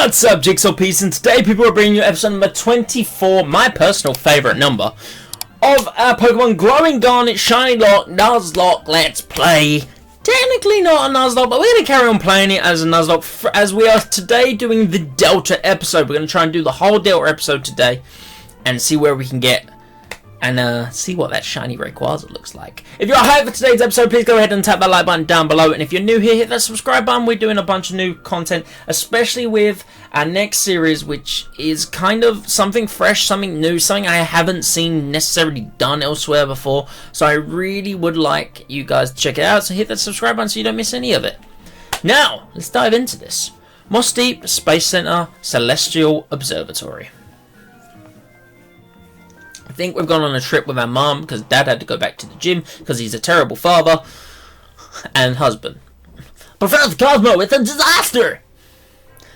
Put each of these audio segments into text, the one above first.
What's up, Jigsaw Piece? And today people are bringing you episode number 24, my personal favourite number, of our Pokemon Glowing Garnet Shiny Lock Nuzlocke Let's Play. Technically not a Nuzlocke, but we're going to carry on playing it as a Nuzlocke, as we are today doing the Delta episode. We're going to try and do the whole Delta episode today, and see where we can get, and see what that shiny Rayquaza looks like. If you're hyped for today's episode, please go ahead and tap that like button down below. And if you're new here, hit that subscribe button. We're doing a bunch of new content, especially with our next series, which is kind of something fresh, something new, something I haven't seen necessarily done elsewhere before. So I really would like you guys to check it out. So hit that subscribe button so you don't miss any of it. Now, let's dive into this. Moss Deep Space Center Celestial Observatory. I think we've gone on a trip with our mum because Dad had to go back to the gym because he's a terrible father and husband. Professor Cosmo, it's a disaster!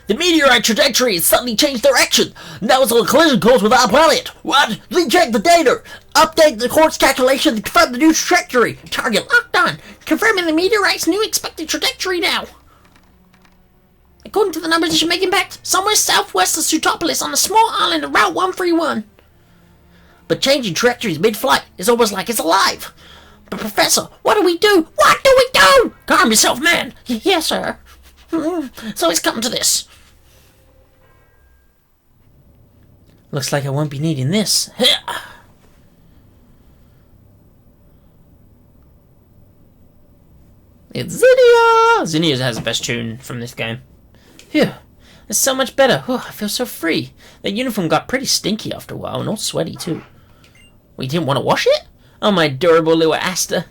The meteorite trajectory has suddenly changed direction. Now it's on a collision course with our planet. What? Recheck the data. Update the course calculation to confirm the new trajectory. Target locked on. Confirming the meteorite's new expected trajectory now. According to the numbers it should make impact somewhere southwest of Sutopolis on a small island of Route 131. But changing trajectories mid-flight is almost like it's alive. But Professor, what do we do? What do we do? Calm yourself, man. Yes, sir. So it's come to this. Looks like I won't be needing this. It's Zinnia! Zinnia has the best tune from this game. Phew. It's so much better. I feel so free. That uniform got pretty stinky after a while, and all sweaty too. We didn't want to wash it? Oh, my adorable little Asta.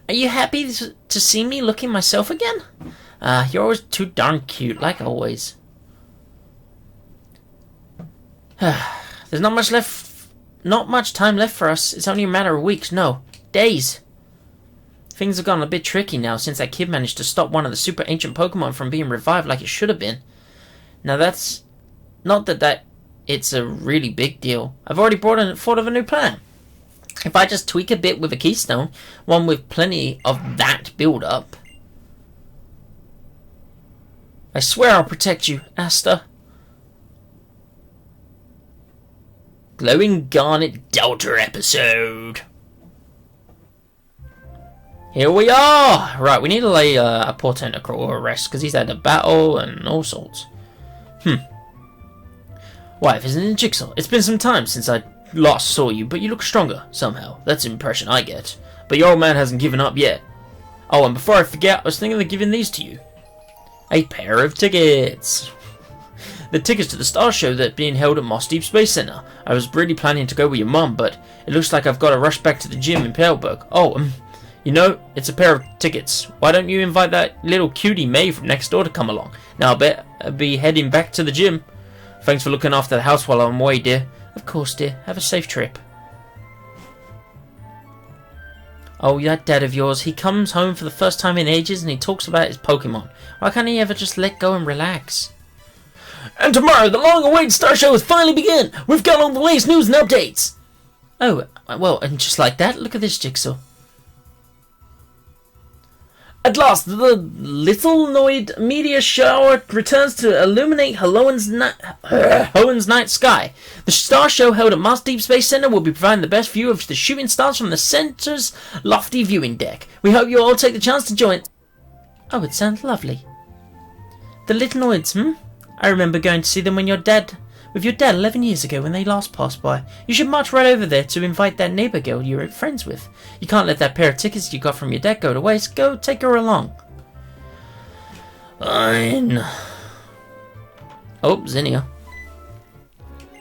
Are you happy to see me looking myself again? You're always too darn cute, like always. There's not much time left for us. It's only a matter of weeks, no, days. Things have gotten a bit tricky now since that kid managed to stop one of the super ancient Pokemon from being revived like it should have been. Now that's not that it's a really big deal. I've already thought of a new plan. If I just tweak a bit with a keystone, one with plenty of that build-up, I swear I'll protect you, Asta. Glowing Garnet Delta episode. Here we are! Right, we need to lay a poor Tentacruel to rest, because he's had a battle and all sorts. Wife, isn't it Jigsaw? It's been some time since I last saw you, but you look stronger, somehow. That's the impression I get. But your old man hasn't given up yet. Oh, and before I forget, I was thinking of giving these to you. A pair of tickets. The tickets to the Star Show that's being held at Moss Deep Space Center. I was really planning to go with your mum, but it looks like I've got to rush back to the gym in Paleburg. Oh, you know, it's a pair of tickets. Why don't you invite that little cutie May from next door to come along? Now I bet I'll be heading back to the gym. Thanks for looking after the house while I'm away, dear. Of course, dear. Have a safe trip. Oh, that dad of yours. He comes home for the first time in ages and he talks about his Pokemon. Why can't he ever just let go and relax? And tomorrow, the long-awaited Star Show has finally begun. We've got all the latest news and updates. Oh, well, and just like that, look at this, Jigsaw. At last, the Little Noid meteor shower returns to illuminate Hoen's night sky. The Star Show held at Moss Deep Space Center will be providing the best view of the shooting stars from the center's lofty viewing deck. We hope you all take the chance to join. Oh, it sounds lovely. The Little Noids, I remember going to see them with your dad 11 years ago when they last passed by. You should march right over there to invite that neighbor girl you were friends with. You can't let that pair of tickets you got from your dad go to waste. Go take her along. Fine. Oh, Zinnia.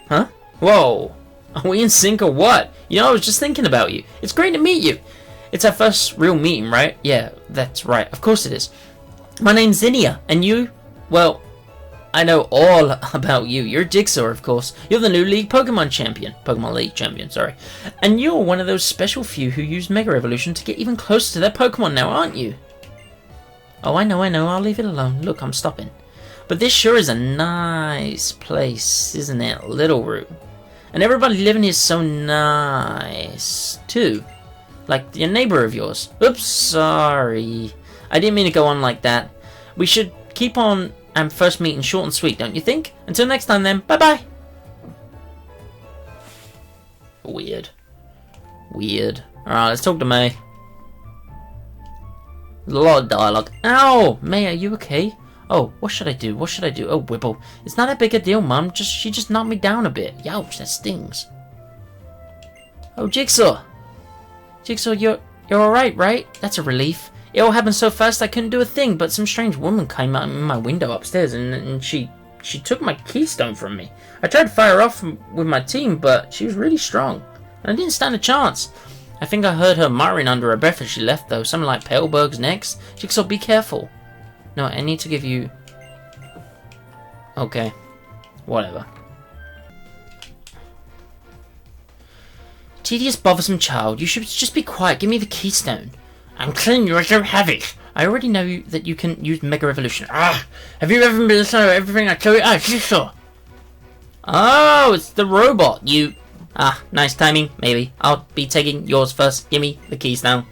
Huh? Whoa. Are we in sync or what? You know, I was just thinking about you. It's great to meet you. It's our first real meeting, right? Yeah, that's right. Of course it is. My name's Zinnia, and you? Well, I know all about you. You're Jigsaw, of course. You're the new League Pokemon champion. Pokemon League champion, sorry. And you're one of those special few who use Mega Evolution to get even closer to their Pokemon now, aren't you? Oh, I know. I'll leave it alone. Look, I'm stopping. But this sure is a nice place, isn't it? Little Root. And everybody living here is so nice, too. Like your neighbor of yours. Oops, sorry. I didn't mean to go on like that. We should keep on and first meeting short and sweet, don't you think? Until next time then, bye-bye. Weird. Weird. Alright, let's talk to May. There's a lot of dialogue. Ow! May, are you okay? Oh, what should I do? What should I do? Oh, Whipple. It's not a big a deal, Mum. She just knocked me down a bit. Youch, that stings. Oh, Jigsaw. Jigsaw, you're alright, right? That's a relief. It all happened so fast I couldn't do a thing, but some strange woman came out in my window upstairs and she took my keystone from me. I tried to fire her off with my team, but she was really strong, and I didn't stand a chance. I think I heard her muttering under her breath as she left, though. Something like Paleberg's next. Jigsaw, be careful. No, I need to give you... Okay. Whatever. Tedious, bothersome child. You should just be quiet. Give me the keystone. I'm telling you, I don't have it. I already know that you can use Mega Evolution. Ah! Have you ever been listening to everything I tell you? Ah, Jigsaw. Oh, it's the robot. You... Ah, nice timing, maybe. I'll be taking yours first. Give me the keys now.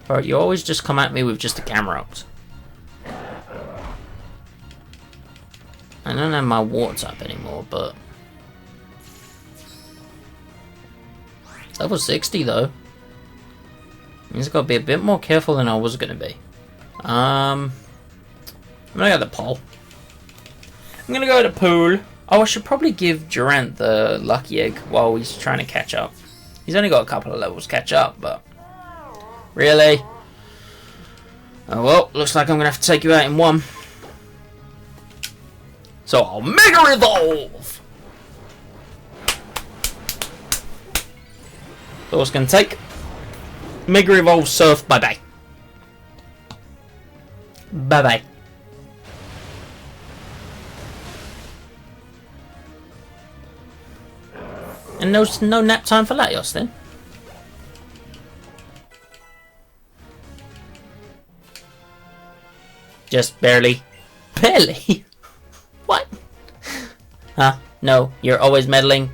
Alright, you always just come at me with just the camera up. I don't have my water type anymore, but... Level 60 though. Means I've got to be a bit more careful than I was going to be. I'm going to go to the pole. I'm going to go to the pool. Oh, I should probably give Durant the lucky egg while he's trying to catch up. He's only got a couple of levels to catch up, but... Really? Oh well, looks like I'm going to have to take you out in one. So I'll Mega Evolve! So what's going to take? Mega Evolve Surf, bye bye. Bye bye. And no nap time for Latios then? Just barely. Barely? What? Huh? No, you're always meddling.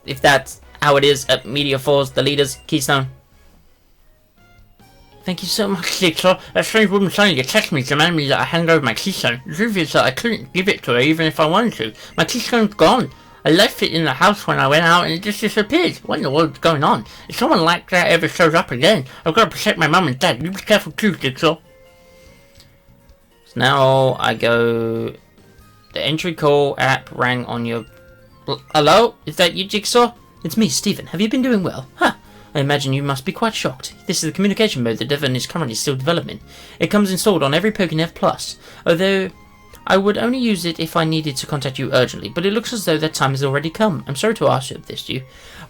If that's how it is at Meteor Falls, the leader's keystone. Thank you so much, Jigsaw. That strange woman suddenly attacked me, demanding me that I hand over my keystone. The truth is that I couldn't give it to her even if I wanted to. My keystone's gone. I left it in the house when I went out and it just disappeared. What in the world's going on? If someone like that ever shows up again, I've got to protect my mum and dad. You be careful too, Jigsaw. So now I go... The entry call app rang on your... Hello? Is that you, Jigsaw? It's me, Stephen. Have you been doing well? Huh. I imagine you must be quite shocked. This is the communication mode that Devon is currently still developing. It comes installed on every Pokénev Plus, although I would only use it if I needed to contact you urgently, but it looks as though that time has already come. I'm sorry to ask you this,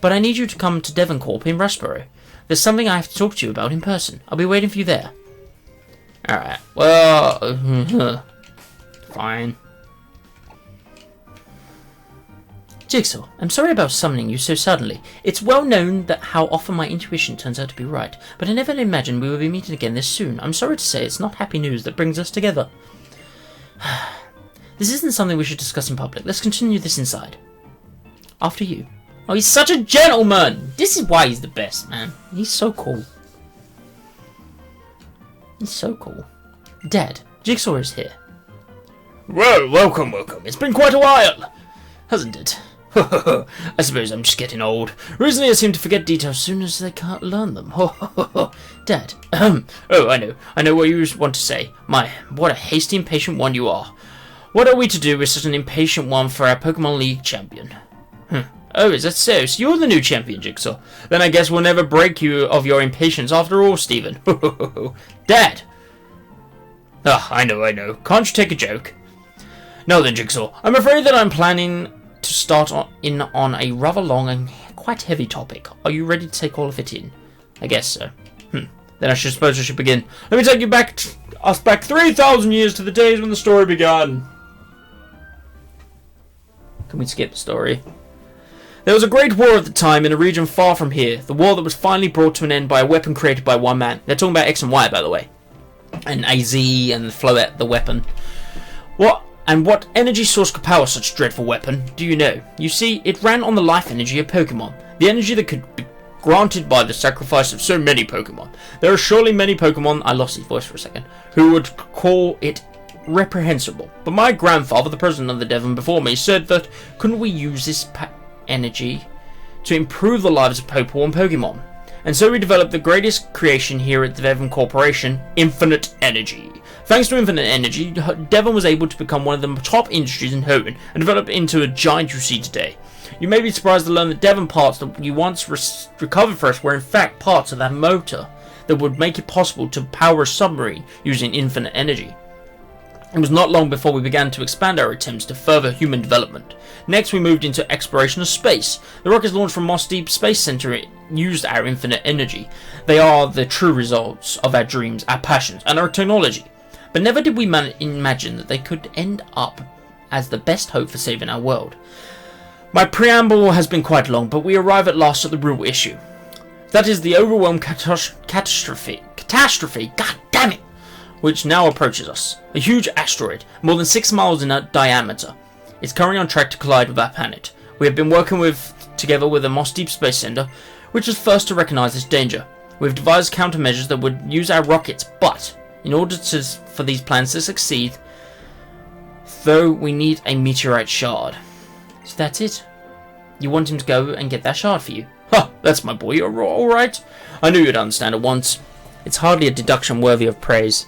but I need you to come to Devon Corp in Rustboro. There's something I have to talk to you about in person. I'll be waiting for you there. Alright, well... fine. Jigsaw, I'm sorry about summoning you so suddenly. It's well known that how often my intuition turns out to be right, but I never imagined we would be meeting again this soon. I'm sorry to say it's not happy news that brings us together. This isn't something we should discuss in public. Let's continue this inside. After you. Oh, he's such a gentleman! This is why he's the best, man. He's so cool. He's so cool. Dad, Jigsaw is here. Well, welcome. It's been quite a while, hasn't it? I suppose I'm just getting old. Recently I seem to forget details as soon as they can't learn them. Dad. Oh, I know what you want to say. My, what a hasty, impatient one you are. What are we to do with such an impatient one for our Pokemon League champion? Oh, is that so? So you're the new champion, Jigsaw. Then I guess we'll never break you of your impatience after all, Stephen. Dad! Ah, I know. Can't you take a joke? Now then, Jigsaw, I'm afraid that I'm planning to start on a rather long and quite heavy topic. Are you ready to take all of it in? I guess so. Then I suppose I should begin. Let me take you back 3,000 years to the days when the story began. Can we skip the story? There was a great war at the time in a region far from here. The war that was finally brought to an end by a weapon created by one man. They're talking about X and Y, by the way. And AZ and Floette, the weapon. What energy source could power such a dreadful weapon? Do you know? You see, it ran on the life energy of Pokemon. The energy that could granted by the sacrifice of so many Pokemon. There are surely many Pokemon, I lost his voice for a second, who would call it reprehensible. But my grandfather, the president of the Devon before me, said that couldn't we use this energy to improve the lives of Pokemon? And so we developed the greatest creation here at the Devon Corporation, infinite energy. Thanks to infinite energy, Devon was able to become one of the top industries in Houghton and develop into a giant you see today. You may be surprised to learn that Devon parts that you once recovered for us were in fact parts of that motor that would make it possible to power a submarine using infinite energy. It was not long before we began to expand our attempts to further human development. Next, we moved into exploration of space. The rockets launched from Moss Deep Space Center used our infinite energy. They are the true results of our dreams, our passions, and our technology. But never did we imagine that they could end up as the best hope for saving our world. My preamble has been quite long, but we arrive at last at the real issue. That is the overwhelming catastrophe, god damn it, which now approaches us. A huge asteroid, more than 6 miles in diameter, is currently on track to collide with our planet. We have been working together with the Moss Deep Space Center, which was first to recognize this danger. We have devised countermeasures that would use our rockets, but in order for these plans to succeed, though, we need a meteorite shard. So that's it. You want him to go and get that shard for you? Ha! That's my boy. You're alright. I knew you'd understand at once. It's hardly a deduction worthy of praise.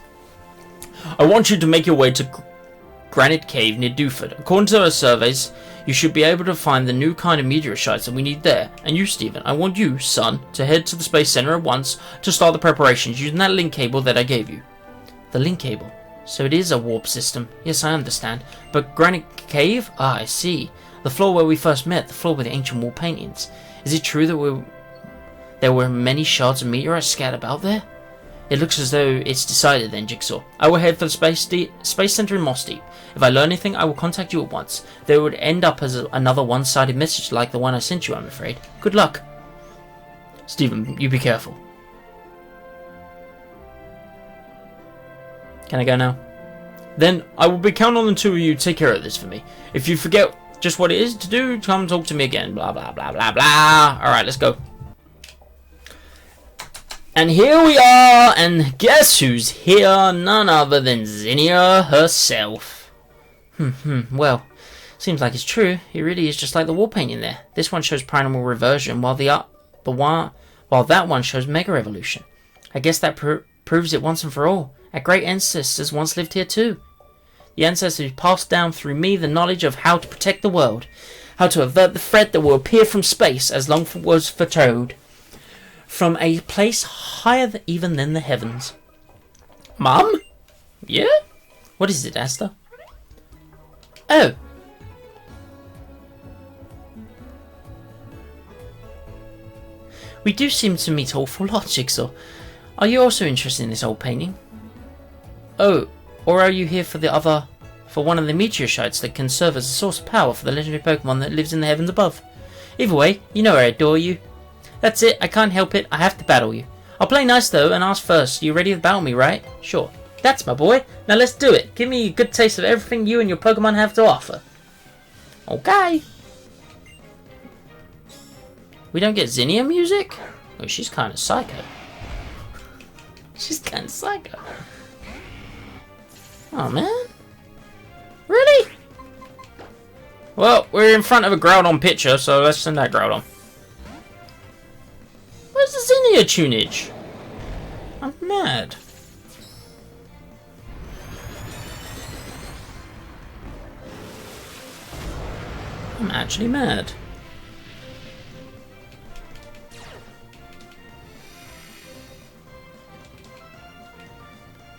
I want you to make your way to Granite Cave near Dewford. According to our surveys, you should be able to find the new kind of meteorites that we need there. And you, Stephen, I want you, son, to head to the Space Center at once to start the preparations using that link cable that I gave you. The link cable? So it is a warp system. Yes, I understand. But Granite Cave? Ah, I see. The floor where we first met, the floor with the ancient wall paintings. Is it true that there were many shards of meteorites scattered about there? It looks as though it's decided then, Jigsaw. I will head for the Space Center in Moss Deep. If I learn anything, I will contact you at once. Though it would end up as another one-sided message like the one I sent you, I'm afraid. Good luck. Stephen, you be careful. Can I go now? Then I will be counting on the two of you to take care of this for me. If you forget just what it is to do, come talk to me again. Blah, blah, blah, blah, blah. Alright, let's go. And here we are, and guess who's here? None other than Zinnia herself. Well, seems like it's true. It really is just like the wall painting there. This one shows primal reversion, while that one shows mega evolution. I guess that proves it once and for all. Our great ancestors once lived here too. The ancestors passed down through me the knowledge of how to protect the world, how to avert the threat that will appear from space, as long was foretold, from a place higher even than the heavens. Mum? Yeah? What is it, Asta? Oh. We do seem to meet awful lot, Jigsaw. Are you also interested in this old painting? Oh, or are you here for one of the meteorites that can serve as a source of power for the legendary Pokemon that lives in the heavens above? Either way, you know I adore you. That's it, I can't help it, I have to battle you. I'll play nice though and ask first, you ready to battle me, right? Sure. That's my boy. Now let's do it. Give me a good taste of everything you and your Pokemon have to offer. Okay. We don't get Zinnia music? Oh, she's kind of psycho. She's kind of psycho. Oh, man. Really? Well, we're in front of a Groudon picture, so let's send that Groudon. Where's the Zinnia tunage? I'm mad. I'm actually mad.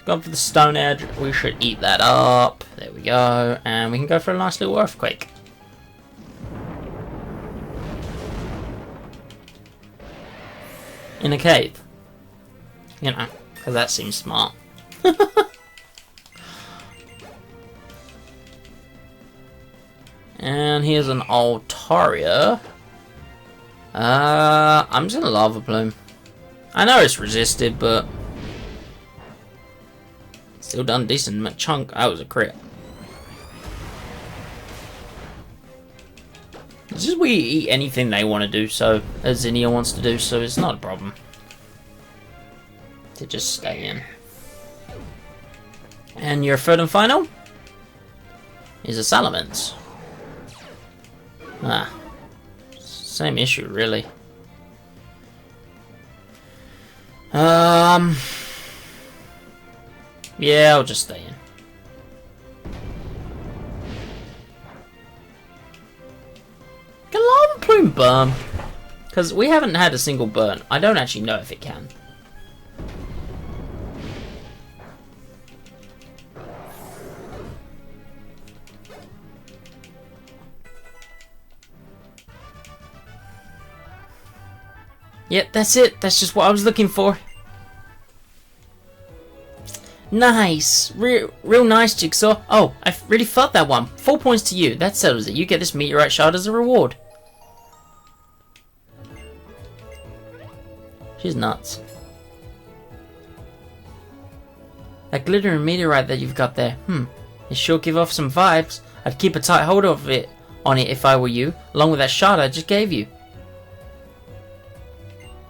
Go for the Stone Edge. We should eat that up. There we go. And we can go for a nice little Earthquake. In a cave. You know, because that seems smart. And here's an Altaria. I'm just gonna Lava Plume. I know it's resisted, but still done decent chunk. That was a crit. It's just we eat anything they want to do, so as Zinnia wants to do, so it's not a problem to just stay in. And your third and final is a Salamence. Ah, same issue, really. Yeah, I'll just stay in. Can Lava Plume burn? Because we haven't had a single burn. I don't actually know if it can. Yep, that's it. That's just what I was looking for. Nice. Real nice, Jigsaw. Oh, I really felt that one. 4 points to you. That settles it. You get this meteorite shard as a reward. She's nuts. That glittering meteorite that you've got there. It sure give off some vibes. I'd keep a tight hold of it if I were you, along with that shard I just gave you.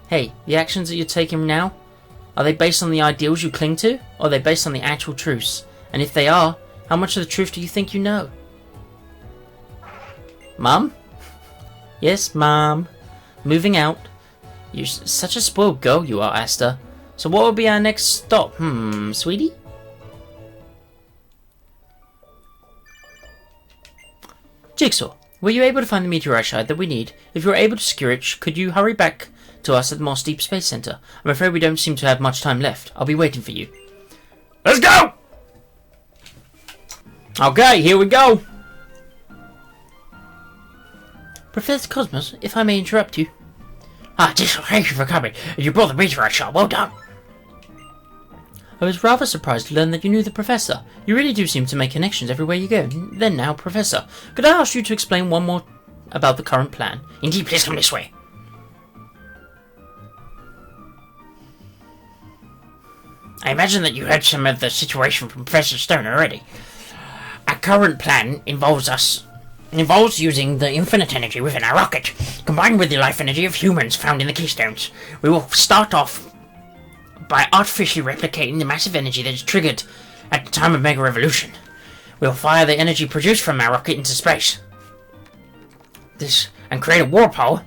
Hey, the actions that you're taking now, are they based on the ideals you cling to, or are they based on the actual truths? And if they are, how much of the truth do you think you know? Mum? Yes, Mum. Moving out. You're such a spoiled girl you are, Asta. So what will be our next stop, sweetie? Jigsaw, were you able to find the meteorite shard that we need? If you were able to secure it, could you hurry back to us at the Moss Deep Space Center? I'm afraid we don't seem to have much time left. I'll be waiting for you. Let's go! Okay, here we go. Professor Cosmos, if I may interrupt you. Jigsaw, thank you for coming. You brought the meteorite shard. Well done. I was rather surprised to learn that you knew the Professor. You really do seem to make connections everywhere you go. Then now, Professor, could I ask you to explain one more about the current plan? Indeed, please come this way. I imagine that you heard some of the situation from Professor Stone already. Our current plan involves using the infinite energy within our rocket, combined with the life energy of humans found in the keystones. We will start off by artificially replicating the massive energy that is triggered at the time of Mega Revolution. We will fire the energy produced from our rocket into space. And create a warpole.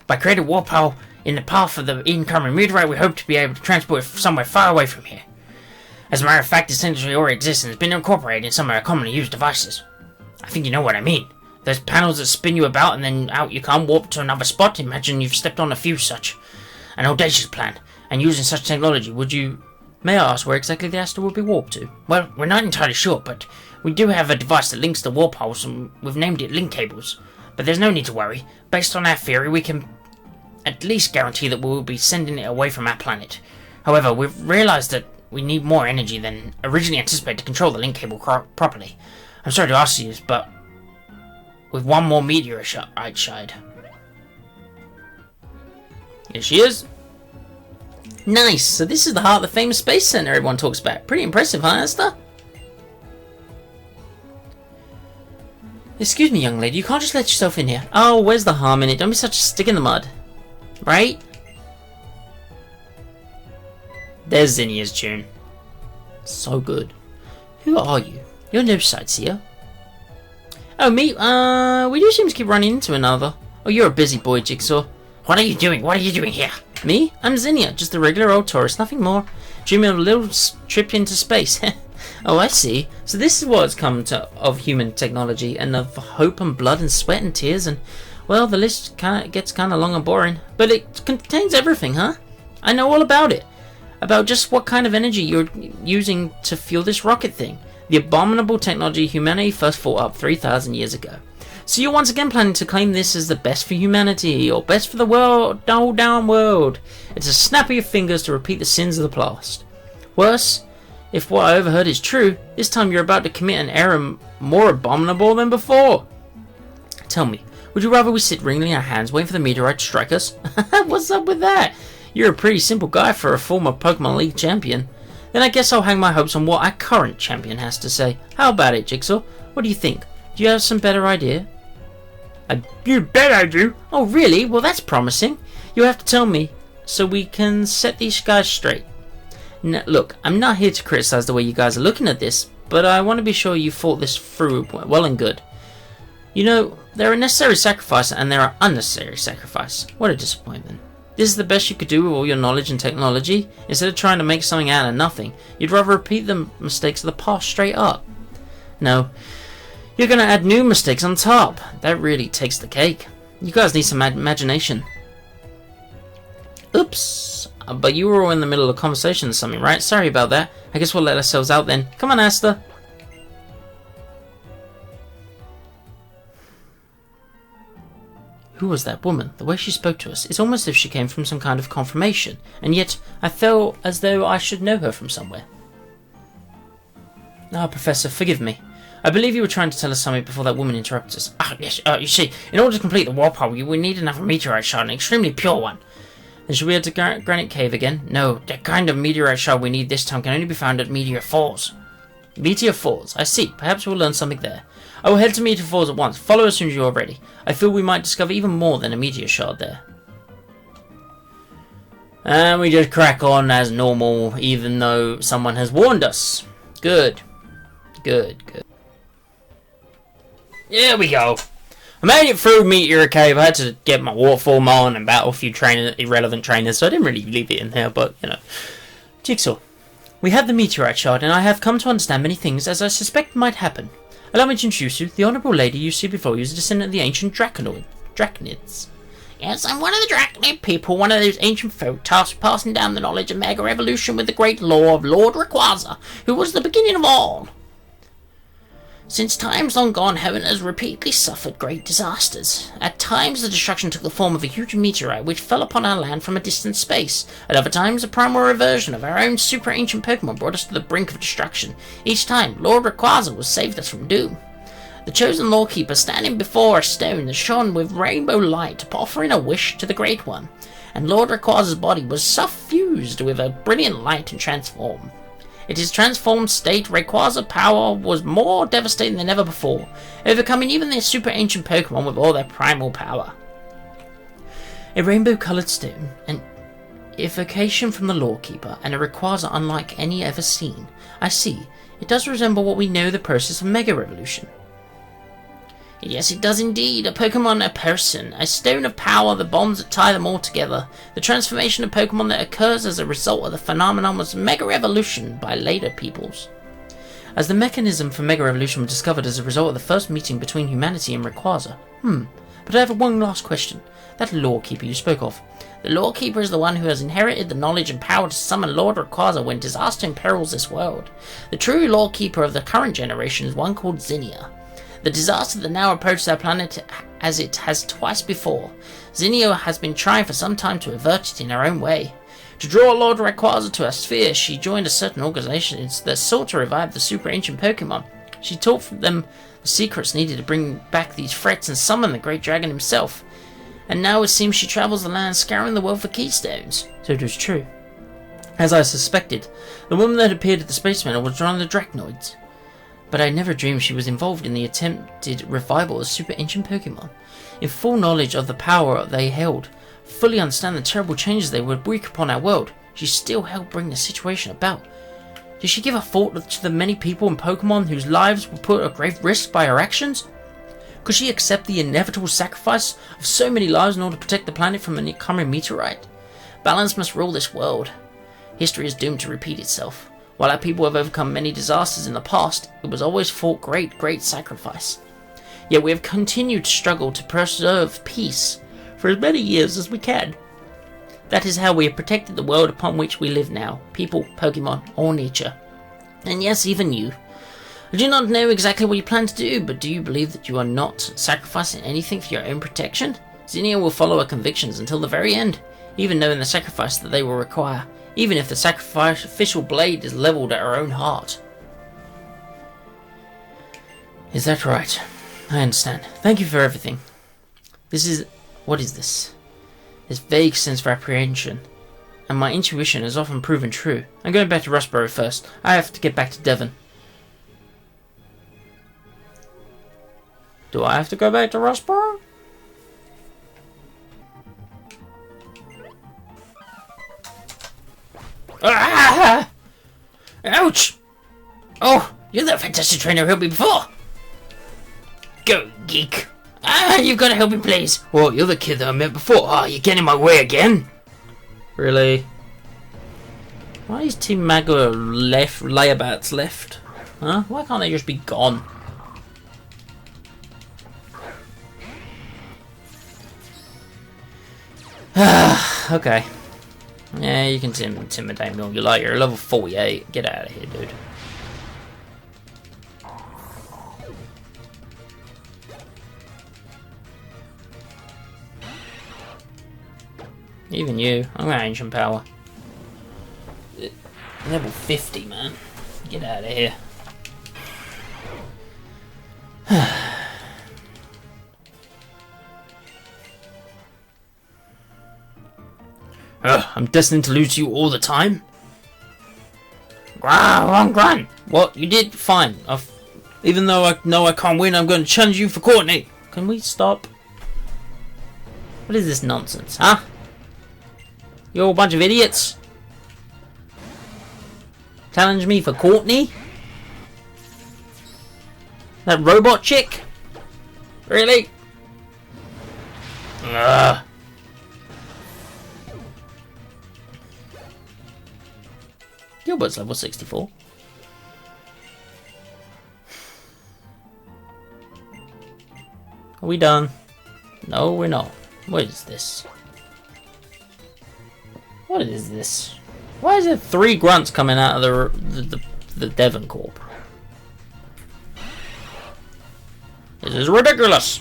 By creating a warpole in the path of the incoming meteorite, we hope to be able to transport it somewhere far away from here. As a matter of fact, this energy already exists and has been incorporated in some of our commonly used devices. I think you know what I mean. Those panels that spin you about and then out you come, warp to another spot. Imagine you've stepped on a few such. An audacious plan. And using such technology, may I ask where exactly the Asta will be warped to? Well, we're not entirely sure, but we do have a device that links the warp holes, and we've named it link cables. But there's no need to worry. Based on our theory, we can at least guarantee that we will be sending it away from our planet. However, we've realized that we need more energy than originally anticipated to control the link cable properly. I'm sorry to ask you this, but with one more meteorite shard. Here she is. Nice. So this is the heart of the famous space center everyone talks about. Pretty impressive, huh, Asta? Excuse me, young lady. You can't just let yourself in here. Oh, where's the harm in it? Don't be such a stick in the mud. Right? There's Zinnia's tune. So good. Who are you? You're no sightseer. Oh, me? We do seem to keep running into another. Oh, you're a busy boy, Jigsaw. What are you doing? What are you doing here? Me? I'm Zinnia, just a regular old tourist, nothing more. Dreaming of a little trip into space. Oh, I see. So this is what's come of human technology, and of hope and blood and sweat and tears, and, well, the list gets kind of long and boring. But it contains everything, huh? I know all about it. About just what kind of energy you're using to fuel this rocket thing. The abominable technology humanity first thought up 3,000 years ago. So you're once again planning to claim this as the best for humanity, or best for the world, the whole damn world. It's a snap of your fingers to repeat the sins of the past. Worse, if what I overheard is true, this time you're about to commit an error more abominable than before. Tell me, would you rather we sit wringing our hands waiting for the meteorite to strike us? What's up with that? You're a pretty simple guy for a former Pokemon League champion. Then I guess I'll hang my hopes on what our current champion has to say. How about it, Jigsaw? What do you think? Do you have some better idea? You bet I do. Oh, really? Well, that's promising. You'll have to tell me so we can set these guys straight. Now, look, I'm not here to criticize the way you guys are looking at this, but I want to be sure you thought this through well and good. You know, there are necessary sacrifice and there are unnecessary sacrifice. What a disappointment. This is the best you could do with all your knowledge and technology. Instead of trying to make something out of nothing, you'd rather repeat the mistakes of the past straight up. No, you're going to add new mistakes on top. That really takes the cake. You guys need some imagination. Oops. But you were all in the middle of a conversation or something, right? Sorry about that. I guess we'll let ourselves out then. Come on, Asta. Who was that woman? The way she spoke to us, it's almost as if she came from some kind of confirmation, and yet I felt as though I should know her from somewhere. Ah, Professor, forgive me. I believe you were trying to tell us something before that woman interrupted us. Ah, yes, you see, in order to complete the warp hole, we need another meteorite shard, an extremely pure one. Then should we head to Granite Cave again? No, the kind of meteorite shard we need this time can only be found at Meteor Falls. Meteor Falls, I see. Perhaps we'll learn something there. I will head to Meteor Falls at once. Follow as soon as you are ready. I feel we might discover even more than a meteor shard there. And we just crack on as normal, even though someone has warned us. Good. Good. Here we go. I made it through Meteor Cave. I had to get my waterfall on and battle a few irrelevant trainers, so I didn't really leave it in there, but, you know. Jigsaw. We have the meteorite shard, and I have come to understand many things as I suspect might happen. Allow me to introduce you. The Honourable Lady you see before you is a descendant of the ancient Draconids. Yes, I'm one of the Draconid people, one of those ancient folk tasked passing down the knowledge of Mega Evolution with the great law of Lord Rayquaza, who was the beginning of all. Since times long gone, heaven has repeatedly suffered great disasters. At times, the destruction took the form of a huge meteorite which fell upon our land from a distant space. At other times, a primal reversion of our own super-ancient Pokemon brought us to the brink of destruction. Each time, Lord Rayquaza was saved us from doom. The chosen lawkeeper standing before a stone that shone with rainbow light, offering a wish to the Great One, and Lord Rayquaza's body was suffused with a brilliant light and transformed. In his transformed state, Rayquaza's power was more devastating than ever before, overcoming even their super ancient Pokemon with all their primal power. A rainbow-coloured stone, an evocation from the Lawkeeper, and a Rayquaza unlike any ever seen. I see. It does resemble what we know the process of Mega Revolution. Yes, it does indeed. A Pokemon, a person, a stone of power, the bonds that tie them all together. The transformation of Pokemon that occurs as a result of the phenomenon was Mega Evolution by later peoples. As the mechanism for Mega Evolution was discovered as a result of the first meeting between humanity and Rayquaza. But I have one last question. That Lawkeeper you spoke of. The Lawkeeper is the one who has inherited the knowledge and power to summon Lord Rayquaza when disaster imperils this world. The true Lawkeeper of the current generation is one called Zinnia. The disaster that now approaches our planet as it has twice before. Zinnia has been trying for some time to avert it in her own way. To draw Lord Rayquaza to her sphere, she joined a certain organization that sought to revive the super ancient Pokemon. She taught them the secrets needed to bring back these threats and summon the great dragon himself. And now it seems she travels the land scouring the world for keystones. So it was true. As I suspected, the woman that appeared at the Space Manor was drawn to the Draconids. But I never dreamed she was involved in the attempted revival of super ancient Pokemon. In full knowledge of the power they held, fully understand the terrible changes they would wreak upon our world, she still helped bring the situation about. Did she give a thought to the many people in Pokemon whose lives were put at grave risk by her actions? Could she accept the inevitable sacrifice of so many lives in order to protect the planet from an incoming meteorite? Balance must rule this world. History is doomed to repeat itself. While our people have overcome many disasters in the past, it was always for great sacrifice. Yet we have continued to struggle to preserve peace for as many years as we can. That is how we have protected the world upon which we live now, people, Pokemon, or nature. And yes, even you. I do not know exactly what you plan to do, but do you believe that you are not sacrificing anything for your own protection? Zinnia will follow her convictions until the very end, even knowing the sacrifice that they will require. Even if the sacrificial blade is levelled at her own heart. Is that right? I understand. Thank you for everything. What is this? This vague sense of apprehension. And my intuition has often proven true. I'm going back to Rustboro first. I have to get back to Devon. Do I have to go back to Rustboro? Ah! Ouch! Oh, you're that fantastic trainer who helped me before. Go, geek. Ah, you've got to help me, please. Well, you're the kid that I met before. Oh, you're getting in my way again. Really? Why is Team Maga left? Layabouts left? Huh? Why can't they just be gone? Okay. Yeah, you can intimidate me all you like. You're level 48. Get out of here, dude. Even you. I'm gonna ancient power. Level 50, man. Get out of here. I'm destined to lose to you all the time. Wrong grunt. What? You did fine. Even though I know I can't win, I'm going to challenge you for Courtney. Can we stop? What is this nonsense, huh? You're all a bunch of idiots. Challenge me for Courtney? That robot chick? Really? Ugh. Gilbert's level 64. Are we done? No, we're not. What is this? What is this? Why is there 3 grunts coming out of the Devon Corp? This is ridiculous!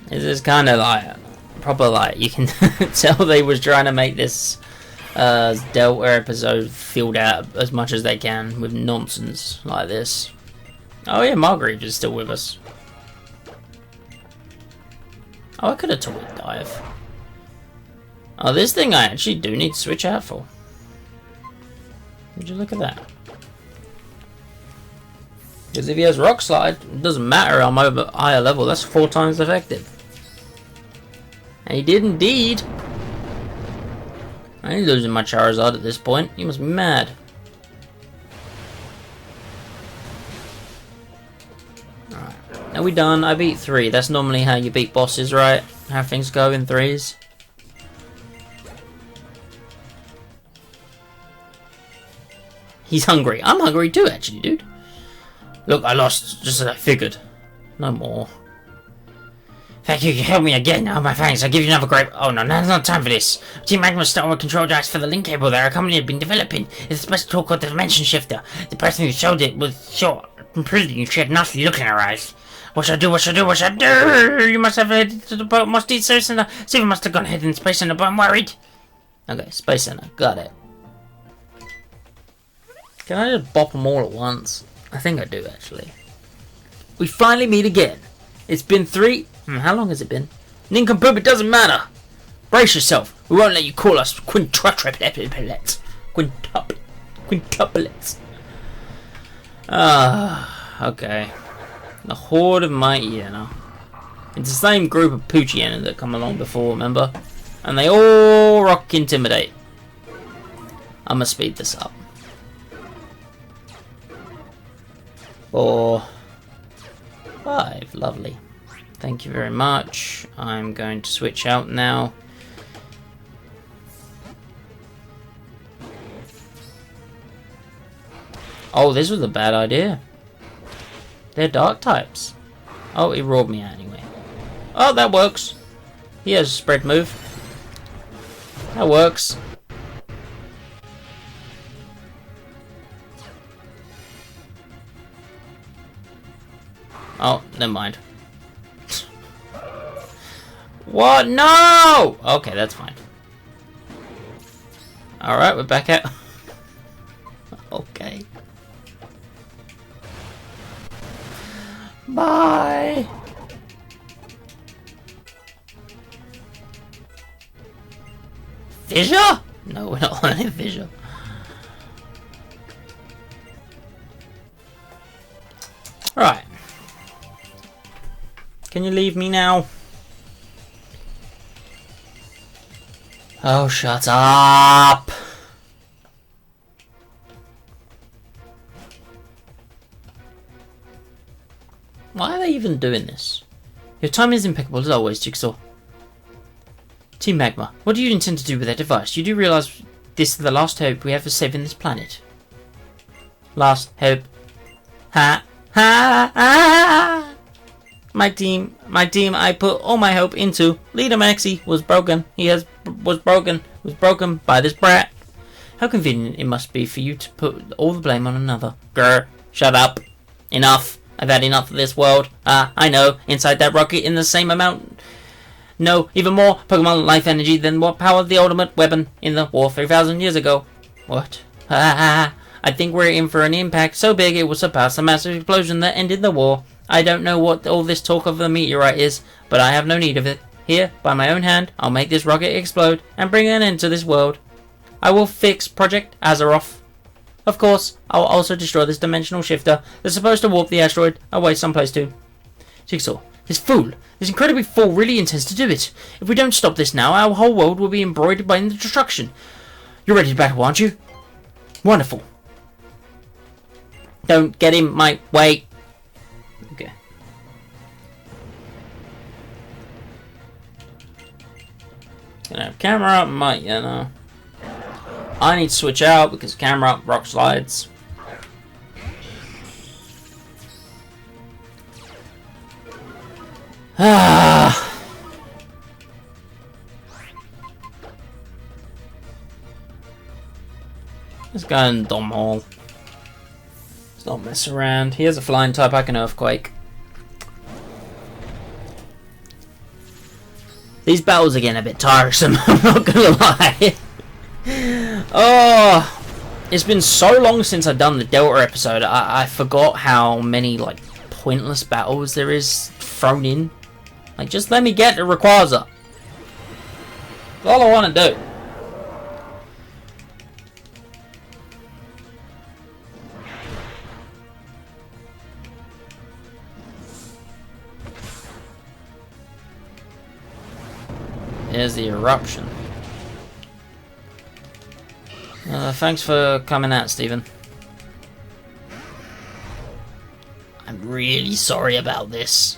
This is kind of like proper, like, you can tell they was trying to make this Delta episode filled out as much as they can with nonsense like this. Oh yeah, Marguerite is still with us. Oh, I could have taught dive. Oh, this thing I actually do need to switch out for. Would you look at that? Because if he has Rock Slide, it doesn't matter, I'm over higher level, that's 4 times effective. And he did indeed. I ain't losing my Charizard at this point, you must be mad. Alright, are we done? I beat 3, that's normally how you beat bosses, right? How things go in 3s. He's hungry. I'm hungry too, actually, dude. Look, I lost, just as I figured. No more. Thank you, you helped me again. Oh, my thanks. I'll give you another great... Oh, no, now's not time for this. Team Magma start with control drives for the link cable that our company had been developing. It's a special tool called the Dimension Shifter. The person who showed it was short and pretty, and she had nasty look in her eyes. What should I do? What should I do? What should I do? You must have headed to the boat. Must eat Space Center. Steven must have gone ahead in Space Center, but I'm worried. Okay, Space Center. Got it. Can I just bop them all at once? I think I do, actually. We finally meet again. It's been 3... how long has it been? Nincompoop, it doesn't matter. Brace yourself. We won't let you call us quintuplets. Quintuplets. Okay. The Horde of Mighty Hyena. It's the same group of Poochie Hyena that come along before, remember? And they all rock Intimidate. I'm gonna speed this up. 4, 5, lovely. Thank you very much. I'm going to switch out now. Oh, this was a bad idea. They're dark types. Oh, he roared me out anyway. Oh, that works. He has a spread move. That works. Oh, never mind. What? No! Okay, that's fine. Alright, we're back out. Okay. Bye! Fissure? No, we're not on any fissure. Right. Can you leave me now? Oh, shut up! Why are they even doing this? Your timing is impeccable as always, Jigsaw. Team Magma, what do you intend to do with that device? You do realise this is the last hope we have for saving this planet. Last hope. Ha! Ha! Ha! My team, I put all my hope into. Leader Maxi was broken. Was broken by this brat. How convenient it must be for you to put all the blame on another. Grr, shut up. Enough. I've had enough of this world. I know. Inside that rocket in the same amount. No, even more Pokemon life energy than what powered the ultimate weapon in the war 3,000 years ago. What? I think we're in for an impact so big it will surpass the massive explosion that ended the war. I don't know what all this talk of the meteorite is, but I have no need of it. Here, by my own hand, I'll make this rocket explode and bring an end to this world. I will fix Project Azeroth. Of course, I'll also destroy this dimensional shifter that's supposed to warp the asteroid away someplace too. Jigsaw, this fool, this incredibly fool really intends to do it. If we don't stop this now, our whole world will be embroidered by the destruction. You're ready to battle, aren't you? Wonderful. Don't get in my way. Okay. Gonna have camera up, might, you know. I need to switch out because camera up, rock slides. Let's go in Dom Hall. Let's not mess around. He has a flying type, I can Earthquake. These battles are getting a bit tiresome, I'm not gonna lie. Oh, it's been so long since I've done the Delta episode, I forgot how many like pointless battles there is thrown in. Like, just let me get to Rayquaza. That's all I want to do. There's the eruption. Thanks for coming out, Stephen. I'm really sorry about this.